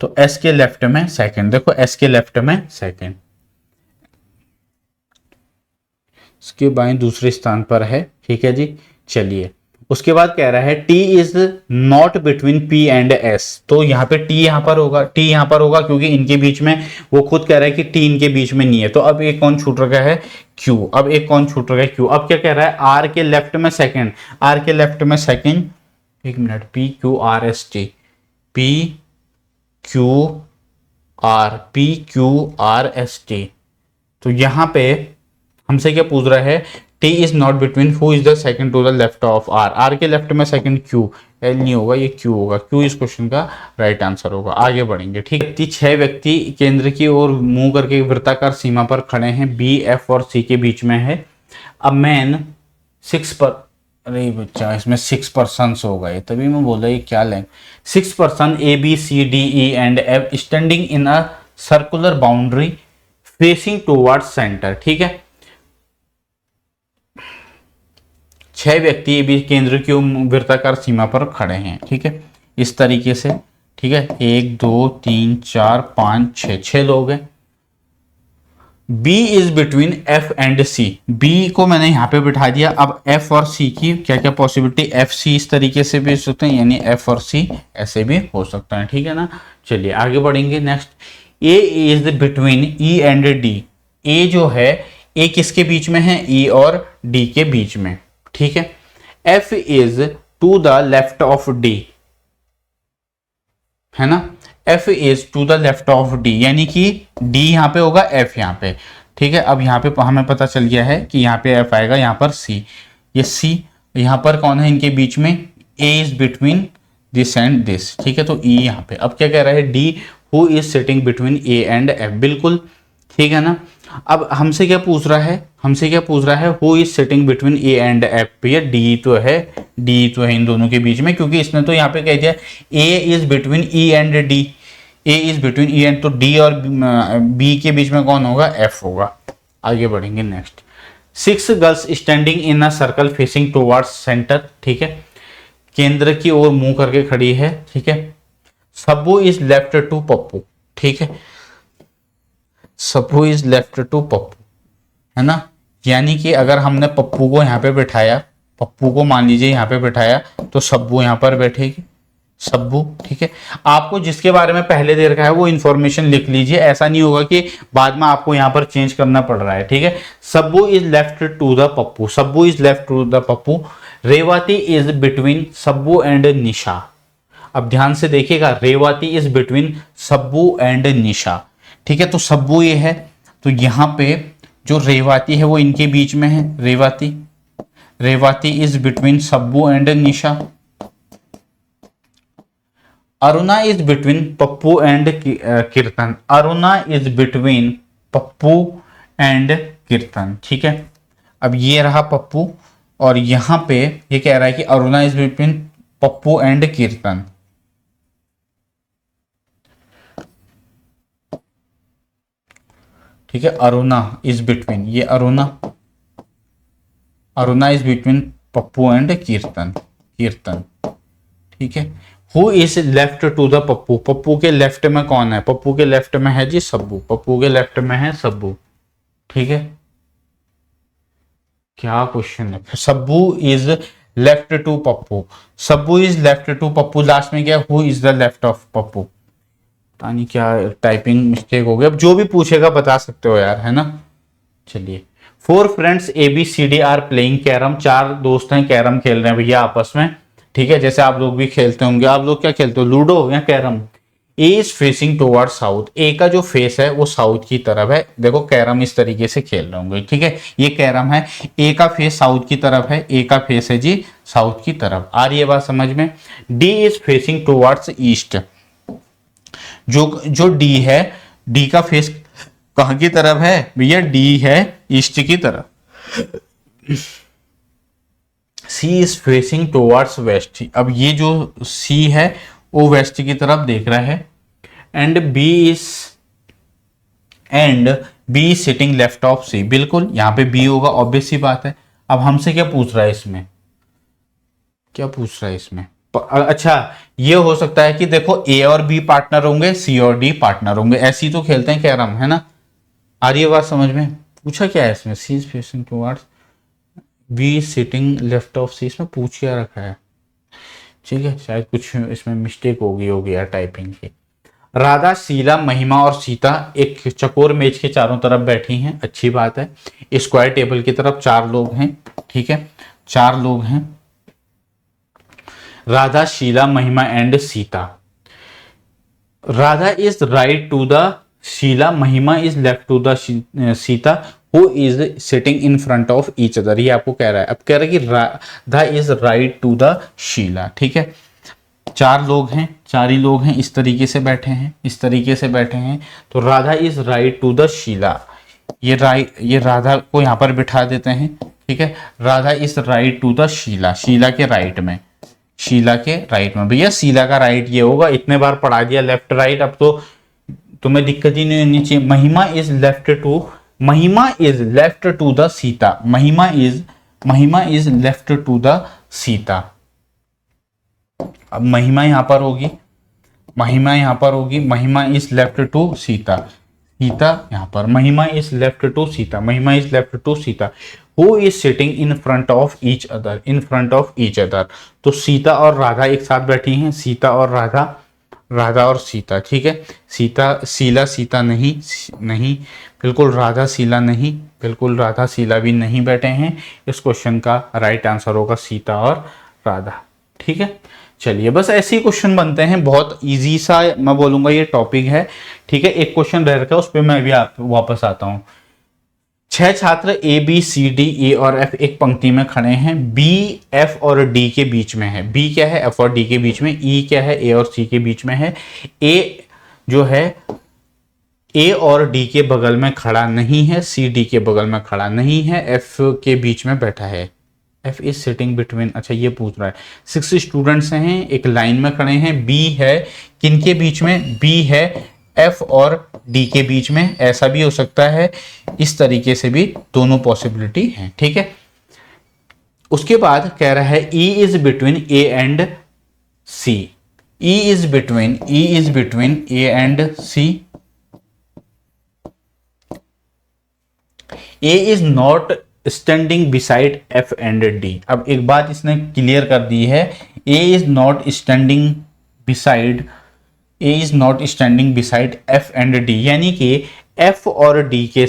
A: तो एस के लेफ्ट में सेकंड, देखो एस के लेफ्ट में सेकंड, इसके बाएं दूसरे स्थान पर है, ठीक है जी। चलिए उसके बाद कह रहा है T is not between P and S, तो यहाँ पे T यहाँ पर होगा, T यहाँ पर होगा क्योंकि इनके बीच में, वो खुद कह रहा है कि T इनके बीच में नहीं है। तो अब एक कौन छूट रखा है, Q, अब एक कौन छूट रखा है, Q। अब क्या कह रहा है, R के लेफ्ट में सेकंड, R के लेफ्ट में सेकंड, एक minute, P Q R S T, P Q R S T, तो यहाँ पे हमसे क्या पूछ रहा है, T is not between, who is the second to the left of R, R के लेफ्ट में सेकंड Q, L नहीं होगा, ये Q होगा, Q इस क्वेश्चन का राइट आंसर होगा। आगे बढ़ेंगे, ठीक है। 6 व्यक्ति केंद्र की ओर मुंह करके वृत्ताकार सीमा पर खड़े हैं, B, F और C के बीच में है। अब मैन 6 पर, अरे बच्चा इसमें 6 पर्सन्स हो गए, तभी मैं बोला ये क्या लें। 6 person A B C D E and F standing in a circular boundary facing towards centre, ठीक है। 6 व्यक्ति भी केंद्र की वृत्ताकार सीमा पर खड़े हैं, ठीक है, इस तरीके से, ठीक है। 1 2 3 4 5 6 लोग हैं। B is between F and C, B को मैंने यहाँ पे बिठा दिया। अब F और C की क्या क्या पॉसिबिलिटी, F C इस तरीके से भी हो सकते हैं, यानी F और C ऐसे भी हो सकता है, ठीक है ना। चलिए आगे बढ़ेंगे। Next, A is between E and D, A जो है A किसके बीच में है, E और D के बीच में, ठीक है। F is to the left of D, है ना, F is to the left of D, यानी कि D यहाँ पे होगा, F यहाँ पे, ठीक है। अब यहाँ पे हमें पता चल गया है कि यहाँ पे F आएगा, यहाँ पर C, ये C यहाँ पर कौन है इनके बीच में, A is between this and this, ठीक है। तो E यहाँ पे। अब क्या कह रहा है, D who is sitting between A and F, बिल्कुल ठीक है ना। अब हमसे क्या पूछ रहा है, who is sitting between A and F, भैया D तो है इन दोनों के बीच में, क्योंकि इसने तो यहाँ पे कह दिया A is between E and D, A is between E and, तो D और B के बीच में कौन होगा, F होगा। आगे बढ़ेंगे। Next, 6 girls standing in a circle facing towards centre, ठीक है, केंद्र की ओर मुंह करके खड़ी है, ठीक है। Sabbu is left to Pappu, ठीक है, Sabbu is left to Pappu, है ना, यानी कि अगर हमने पप्पू को यहाँ पे बैठाया, पप्पू को मान लीजिए यहाँ पे बैठाया, तो सब्बू यहाँ पर बैठेगी, सब्बू, ठीक है। आपको जिसके बारे में पहले दे रखा है वो इन्फॉर्मेशन लिख लीजिए, ऐसा नहीं होगा कि बाद में आपको यहाँ पर चेंज करना पड़ रहा है, ठीक है। Sabbu is left to the Pappu, Sabbu is left to the Pappu. Revati is between Sabbu and Nisha, अब ध्यान से देखिएगा, Revati is between Sabbu and Nisha, ठीक है। तो सब्बू ये है, तो यहाँ पे जो रेवती है वो इनके बीच में है, Revati is between Sabbu and Nisha. Aruna is between Pappu and Kirtan, Aruna is between Pappu and Kirtan, ठीक है। अब ये रहा पप्पू, और यहां पे ये कह रहा है कि Aruna is between Pappu and Kirtan, ठीक ठीक है। अरुणा इज बिटवीन, ये Aruna is between Pappu and Kirtan, ठीक है। Who is left to the Pappu, Pappu के लेफ्ट में कौन है, पप्पू के लेफ्ट में है जी सब्बू, पप्पू के लेफ्ट में है सब्बू, ठीक है। क्या क्वेश्चन है, Sabbu is left to Pappu, Sabbu is left to Pappu, last में क्या, who is the left of Pappu, पता नहीं क्या टाइपिंग मिस्टेक हो गया, अब जो भी पूछेगा बता सकते हो यार, है ना। चलिए, 4 friends ABCD are playing carrom, 4 दोस्त हैं कैरम खेल रहे हैं भैया आपस में, ठीक है। जैसे आप लोग भी खेलते होंगे, आप लोग क्या खेलते हो, लूडो या carrom. A is facing toward south, A का जो फेस है वो साउथ की तरफ है, देखो कैरम इस तरीके से खेल रहे होंगे, ठीक है। ये कैरम है, ए का फेस साउथ की तरफ है, ए का फेस है जी साउथ की तरफ, आ रही है बात समझ में। D is facing towards east, जो डी है, डी का फेस कहां की तरफ है भैया, डी है ईस्ट की तरफ। सी इज फेसिंग टुवर्ड्स वेस्ट, अब ये जो सी है वो वेस्ट की तरफ देख रहा है। And B sitting left of C, बिल्कुल यहां पे बी होगा, ऑब्वियस सी बात है। अब हमसे क्या पूछ रहा है इसमें, क्या पूछ रहा है इसमें, अच्छा ये हो सकता है कि देखो ए और बी पार्टनर होंगे, सी और डी पार्टनर होंगे, ऐसे ही तो खेलते हैं कैरम, है ना। आ रही है बात समझ में। पूछा क्या है इसमें, C is facing towards, B sitting left of C, इसमें पूछ क्या रखा है, ठीक है। शायद कुछ इसमें मिस्टेक होगी यार टाइपिंग की। राधा, शीला, महिमा और सीता एक चकोर मेज के चारों तरफ बैठी हैं, अच्छी बात है। स्क्वायर टेबल की तरफ 4 लोग हैं, ठीक है, 4 लोग हैं, Radha, Sheela, Mahima and Sita. Radha is right to the Sheela, Mahima is left to the Sita, who is sitting in front of each other, ये आपको कह रहा है। अब कह रहा है कि Radha is right to the Sheela, ठीक है। 4 लोग हैं, 4 ही लोग हैं, इस तरीके से बैठे हैं, इस तरीके से बैठे हैं, तो Radha is right to the Sheela, ये राधा को यहां पर बिठा देते हैं, ठीक है। Radha is right to the Sheela, Sheela के राइट में, शीला के राइट में, भैया शीला का राइट ये होगा, इतने बार पढ़ा दिया लेफ्ट राइट, अब तो तुम्हें दिक्कत ही नहीं होनी चाहिए। Mahima is left to the Sita, Mahima is left to the Sita. अब महिमा यहां पर होगी, Mahima is left to Sita, Sita यहां पर, Mahima is left to Sita, who is sitting in front of each other, तो सीता और राधा एक साथ बैठी हैं, सीता और राधा और सीता, ठीक है। सीता नहीं, बिल्कुल राधा शीला नहीं, बिल्कुल राधा शीला भी नहीं बैठे हैं। इस क्वेश्चन का राइट आंसर होगा सीता और राधा, ठीक है। चलिए, बस ऐसे ही क्वेश्चन बनते हैं, बहुत इजी सा मैं बोलूंगा ये टॉपिक है, ठीक है। एक क्वेश्चन रह रखा है, उस पर मैं भी वापस आता हूं। 6 छात्र A B C D E और F एक पंक्ति में खड़े हैं, B F और D के बीच में है, B क्या है, F और D के बीच में, E क्या है, A और C के बीच में है, A जो है A और D के बगल में खड़ा नहीं है, C D के बगल में खड़ा नहीं है, F के बीच में बैठा है, F इज सिटिंग बिटवीन, अच्छा ये पूछ रहा है। 6 स्टूडेंट्स हैं, एक लाइन में खड़े हैं, B है किनके बीच में, B है F और D के बीच में, ऐसा भी हो सकता है, इस तरीके से भी दोनों पॉसिबिलिटी हैं, ठीक है। उसके बाद कह रहा है E is between A and C, E is between A and C, A is not standing beside F and D। अब एक बात इसने क्लियर कर दी है, A is not standing beside F and D, यानी कि F और D के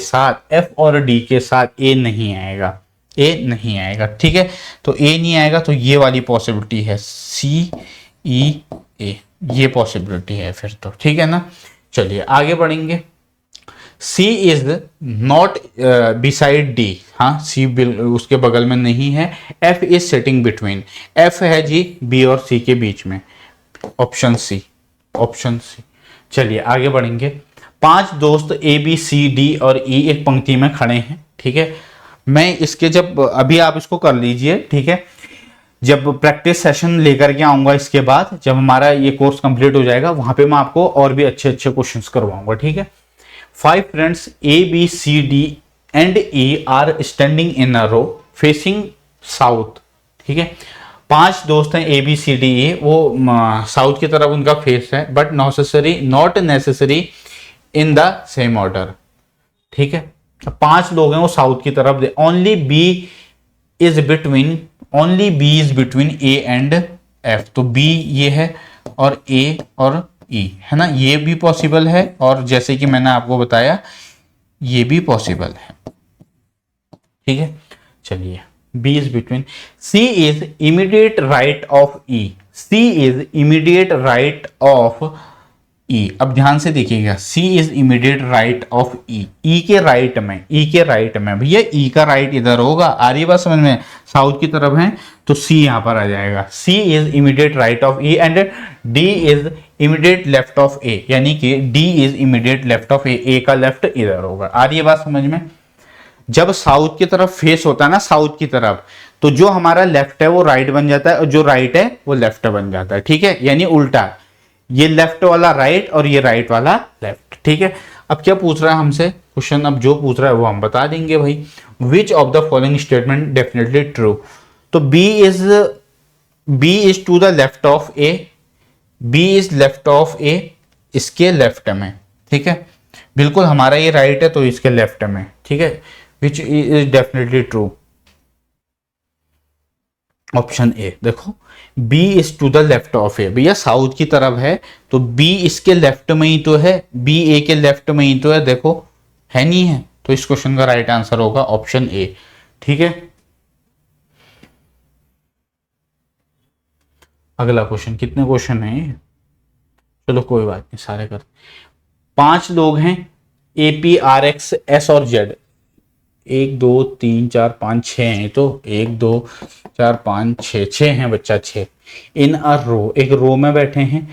A: साथ A नहीं आएगा, ठीक है। तो A नहीं आएगा, तो ये वाली पॉसिबिलिटी है, CEA, ये पॉसिबिलिटी है फिर तो, ठीक है ना। चलिए आगे बढ़ेंगे। C is not beside D, हाँ C उसके बगल में नहीं है। F is sitting between, F है जी B और C के बीच में, ऑप्शन C। चलिए आगे बढ़ेंगे। 5 दोस्त A B C D और E एक पंक्ति में खड़े हैं, ठीक है। मैं इसके जब अभी आप इसको कर लीजिए, ठीक है, जब प्रैक्टिस सेशन लेकर के आऊंगा इसके बाद, जब हमारा ये कोर्स कंप्लीट हो जाएगा, वहां पे मैं आपको और भी अच्छे क्वेश्चंस करवाऊंगा, ठीक है। 5 friends A, B, C, D and E are standing in a row facing south। ठीक है, 5 दोस्त हैं A, B, C, D, E, वो साउथ की तरफ उनका फेस है, but not necessary in the same order. ठीक है, 5 लोग हैं वो साउथ की तरफ, only B is between A and F। तो B ये है और A और E है ना, ये भी पॉसिबल है, और जैसे कि मैंने आपको बताया ये भी पॉसिबल है। ठीक है, चलिए, B is between, C is immediate right of E, C is immediate right of E। अब ध्यान से देखिएगा, C is immediate right of E, E के राइट में भैया E का राइट इधर होगा, आ रही बात समझ में, साउथ की तरफ है तो C यहां पर आ जाएगा। C is immediate right of E and D is immediate left of A, यानी कि D is immediate left of A का लेफ्ट इधर होगा। आ रही है बात समझ में। जब साउथ की तरफ फेस होता है ना, साउथ की तरफ, तो जो हमारा लेफ्ट है वो राइट बन जाता है और जो राइट है वो लेफ्ट बन जाता है। ठीक है, यानी उल्टा, ये लेफ्ट वाला राइट और ये राइट वाला लेफ्ट। ठीक है, अब क्या पूछ रहा है हमसे क्वेश्चन, अब जो पूछ रहा है वो हम बता देंगे भाई। Which of the following statement definitely true. तो B is to the left of A, B is left of A, इसके लेफ्ट में। ठीक है, बिल्कुल हमारा ये राइट है तो इसके लेफ्ट में। ठीक है, which is definitely true, option A. देखो, B is to the left of A, भैया साउथ की तरफ है तो B इसके लेफ्ट में ही तो है, B A के लेफ्ट में ही तो है, देखो है नहीं है, तो इस क्वेश्चन का राइट आंसर होगा ऑप्शन ए। ठीक है, अगला क्वेश्चन, कितने क्वेश्चन हैं, चलो कोई बात नहीं, सारे कर। 5 लोग हैं AP RX S और Z, 1 2 3 4 5 6 हैं, तो 1 2 4 5 6 हैं बच्चा, 6 इन अ रो, एक रो में बैठे हैं।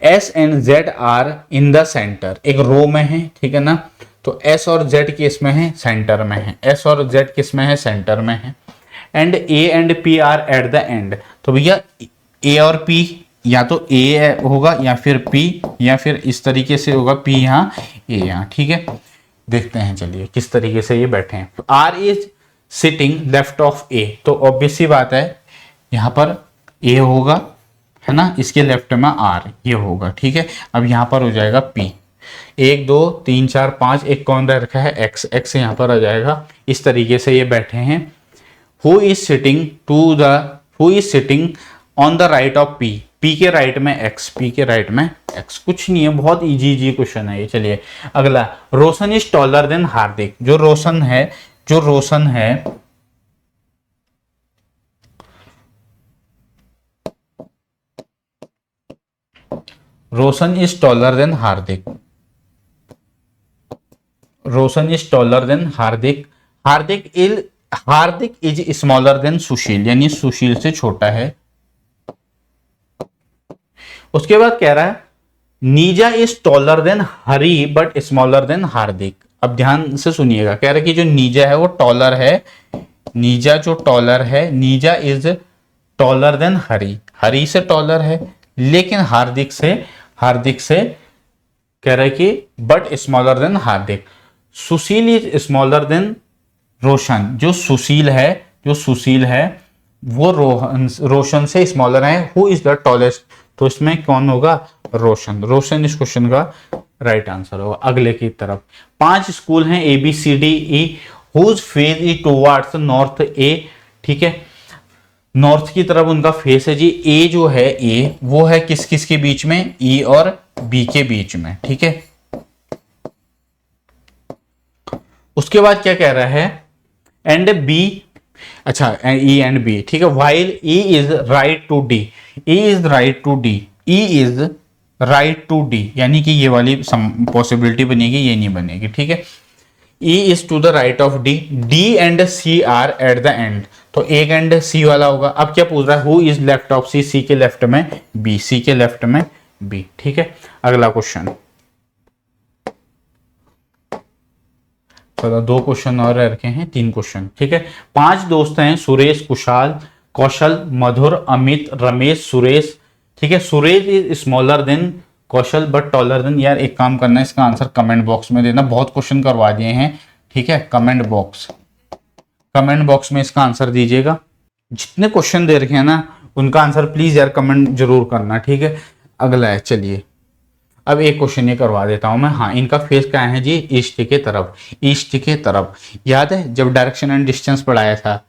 A: S and Z are in the centre, एक रो में है। ठीक है ना, तो S और Z किस में है, सेंटर में है, S और Z किस में है, सेंटर में है। And A and P are at the end, तो भैया A और P या तो A होगा या फिर P, या फिर इस तरीके से होगा P यहाँ A यहाँ। ठीक है, देखते हैं चलिए किस तरीके से ये बैठे हैं। तो R is sitting left of A, तो ऑब्वियस सी बात है यहाँ पर A होगा, है ना, इसके लेफ्ट में R ये होगा। ठीक है, अब यहाँ पर हो जाएगा P। 1 2 3 4 5, एक कौन रह रखा है, X यहाँ पर आ जाएगा। इस तरीके से ये बैठे हैं। Who is sitting on the right of P, P के राइट में X, P के राइट में X। कुछ नहीं है, बहुत इजी क्वेश्चन है ये। चलिए अगला, Roshan is taller than Hardik. जो रोशन है Roshan is taller than Hardik, Roshan is taller than Hardik, Hardik is smaller than Sushil, यानी सुशील से छोटा है। उसके बाद कह रहा है Neeja is taller than Hari but smaller than Hardik. अब ध्यान से सुनिएगा, कह रहा है कि जो नीजा है वो टॉलर है, नीजा जो टॉलर है, नीजा इज टॉलर देन हरी, हरी से टॉलर है, लेकिन हार्दिक से कह रहा है कि but smaller than Hardik. Sushil is smaller than Roshan, जो सुशील है वो रोशन से स्मॉलर है। हु इज द टॉलेस्ट, तो इसमें कौन होगा, रोशन इस क्वेश्चन का राइट आंसर होगा। अगले की तरफ 5 स्कूल हैं ABCDE, whose face is towards north A। ठीक है, नॉर्थ की तरफ उनका फेस है जी। A जो है, A वो है किस के बीच में, E और B के बीच में। ठीक है, उसके बाद क्या कह रहा है, एंड B, अच्छा E एंड B। ठीक है, while E is right to D, E is right to D, यानी कि ये वाली पॉसिबिलिटी बनेगी, ये नहीं बनेगी। ठीक है, E is to the right of D, D and C are at the end, तो एक एंड C वाला होगा। अब क्या पूछ रहा है, who is left of C, C के लेफ्ट में B, C के लेफ्ट में B। ठीक है, अगला क्वेश्चन, चलो 2 क्वेश्चन और रखे हैं, 3 क्वेश्चन। ठीक है, 5 दोस्त हैं, सुरेश, कुशाल, कौशल, मधुर, अमित, रमेश, सुरेश। ठीक है, Suresh is smaller then Kaushal but taller then, यार एक काम करना है, इसका आंसर कमेंट बॉक्स में देना, बहुत क्वेश्चन करवा दिए हैं, ठीक है। कमेंट बॉक्स में इसका आंसर दीजिएगा। जितने क्वेश्चन दे रखे हैं ना उनका आंसर प्लीज यार कमेंट जरूर करना, ठीक है। अगला है, चलिए अब एक क्वेश्चन ये करवा देता हूं मैं। हाँ, इनका फेस क्या है जी, ईस्ट के तरफ, ईस्ट के तरफ। याद है जब डायरेक्शन एंड डिस्टेंस पढ़ाया था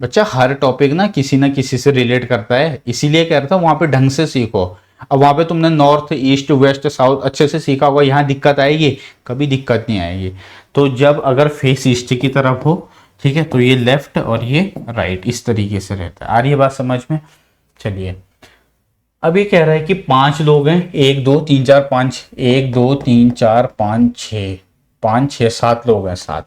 A: बच्चा, हर टॉपिक ना किसी से रिलेट करता है, इसीलिए कह रहा था वहां पे ढंग से सीखो। अब वहां पे तुमने नॉर्थ ईस्ट वेस्ट साउथ अच्छे से सीखा होगा, यहाँ दिक्कत आएगी? कभी दिक्कत नहीं आएगी। तो जब अगर फेस ईस्ट की तरफ हो, ठीक है, तो ये लेफ्ट और ये राइट इस तरीके से रहता है। आ रही है बात समझ में? चलिए अब ये कह रहा है कि 5 लोग हैं, 1 2 3 4 5, 1 2 3 4 5 6, 5 6 7 लोग हैं, 7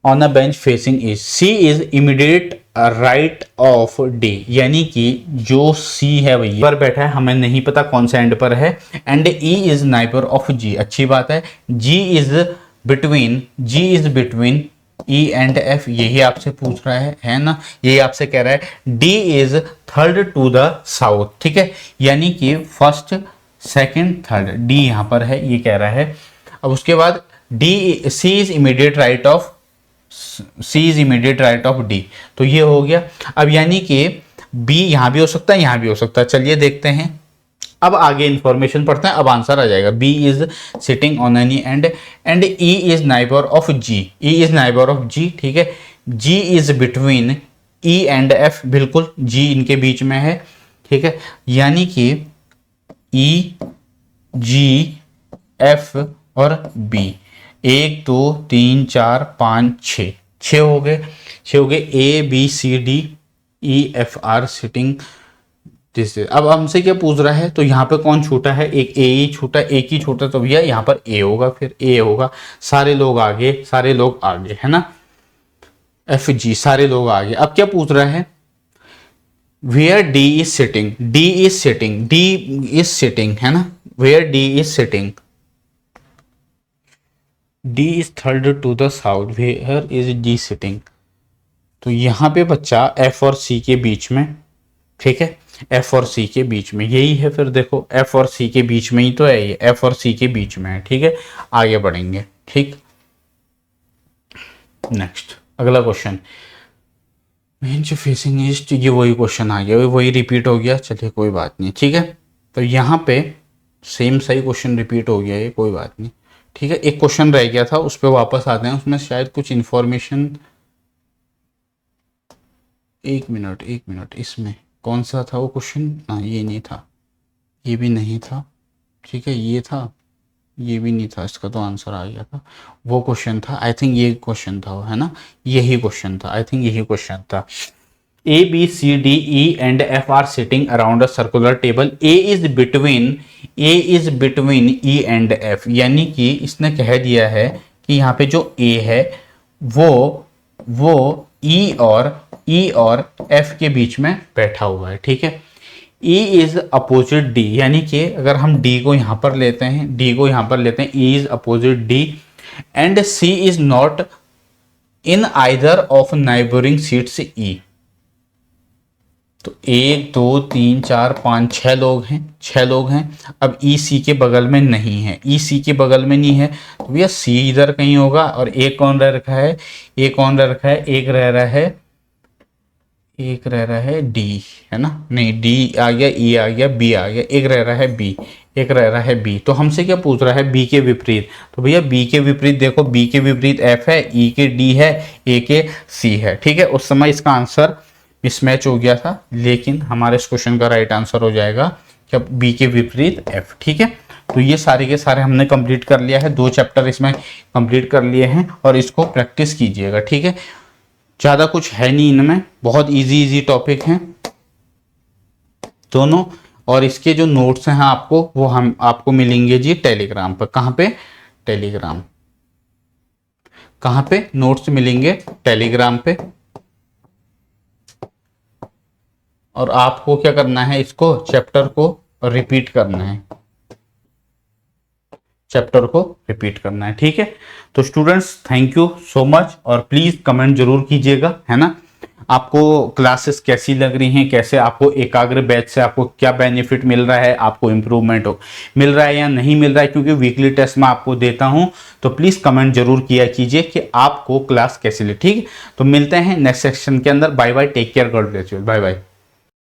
A: on a bench facing east. C is immediate right of D, यानी कि जो सी है वही पर बैठा है, हमें नहीं पता कौन सा एंड पर है। And E is neighbour of G, अच्छी बात है। G is between E and F, यही आपसे पूछ रहा है ना, यही आपसे कह रहा है। D is third to the south, ठीक है, यानी कि फर्स्ट सेकंड थर्ड, डी यहां पर है, ये कह रहा है। अब उसके बाद D, C is immediate right of D, तो ये हो गया। अब यानी कि बी यहां भी हो सकता है, यहां भी हो सकता है। चलिए देखते हैं, अब आगे इंफॉर्मेशन पढ़ते हैं, अब आंसर आ जाएगा। B is sitting on any end E is neighbour of G, E is neighbour of G, ठीक है। G is between E and F, बिल्कुल जी इनके बीच में है, ठीक है, यानी कि ई जी एफ और बी, 1 2 3 4 5 6 हो गए, A B C D E F are sitting this. अब हमसे क्या पूछ रहा है, तो यहाँ पे कौन छूटा है, एक ए ही छूटा, एक ही छूटा, तो भैया यहाँ पर ए होगा, फिर ए होगा, सारे लोग आगे है ना, एफ जी सारे लोग आगे। अब क्या पूछ रहा है, वेयर डी इज सिटिंग है ना, where D is third to the south, where is D sitting. तो यहाँ पे बच्चा एफ और सी के बीच में, ठीक है, एफ और सी के बीच में यही है। फिर देखो एफ और सी के बीच में ही तो है, ये एफ और सी के बीच में है, ठीक है। आगे बढ़ेंगे, ठीक। नेक्स्ट अगला क्वेश्चन, बेंच फेसिंग ईस्ट, ये वही क्वेश्चन आ गया, वही रिपीट हो गया। चलिए कोई बात नहीं, ठीक है। तो यहाँ पे सेम सही क्वेश्चन रिपीट हो गया, ये कोई बात नहीं, ठीक है। एक क्वेश्चन रह गया था, उस पर वापस आते हैं, उसमें शायद कुछ इंफॉर्मेशन, एक मिनट, इसमें कौन सा था वो क्वेश्चन? ना ये नहीं था, ये भी नहीं था, ठीक है, ये था, ये भी नहीं था, इसका तो आंसर आ गया था। वो क्वेश्चन था, आई थिंक ये क्वेश्चन था, है ना, यही क्वेश्चन था, आई थिंक यही क्वेश्चन था। A B C D E and F are sitting around a circular table, A is between E and F, यानी कि इसने कह दिया है कि यहाँ पे जो ए है वो ई और एफ के बीच में बैठा हुआ है, ठीक है। E इज अपोजिट डी, यानी कि अगर हम D को यहां पर लेते हैं, E is opposite D and C is not in either of neighbouring seats E। तो 1 2 3 4 5 6 लोग हैं। अब E C के बगल में नहीं है, तो भैया C इधर कहीं होगा, और एक कौन रह रखा है, एक रह रहा है डी, है ना, नहीं डी आ गया, ई आ गया, बी आ गया, एक रह रहा है बी, तो हमसे क्या पूछ रहा है, बी के विपरीत। तो भैया बी के विपरीत देखो, बी के विपरीत एफ है, ई के डी है, ए के सी है, ठीक है। उस समय इसका आंसर मिसमैच हो गया था, लेकिन हमारे इस क्वेश्चन का राइट आंसर हो जाएगा क्या, बी के विपरीत एफ, ठीक है। तो ये सारे के सारे हमने कंप्लीट कर लिया है, 2 चैप्टर इसमें कंप्लीट कर लिए हैं, और इसको प्रैक्टिस कीजिएगा, ठीक है। ज़्यादा कुछ है नहीं इनमें, बहुत इजी टॉपिक हैं दोनों, और इसके जो नोट्स हैं वो हम आपको मिलेंगे जी टेलीग्राम पर। कहाँ पे नोट्स मिलेंगे? टेलीग्राम पे। और आपको क्या करना है, इसको चैप्टर को रिपीट करना है, ठीक है। तो students thank you so much, और प्लीज कमेंट जरूर कीजिएगा, है ना। आपको क्लासेस कैसी लग रही हैं, कैसे आपको एकाग्र बैच से आपको क्या बेनिफिट मिल रहा है, आपको इम्प्रूवमेंट मिल रहा है या नहीं मिल रहा है, क्योंकि वीकली टेस्ट मैं आपको देता हूं। तो प्लीज़ कमेंट जरूर किया कीजिए कि आपको क्लास कैसी लगी। ठीक, तो मिलते हैं नेक्स्ट सेक्शन के अंदर। Bye bye, take care, God bless you, bye bye.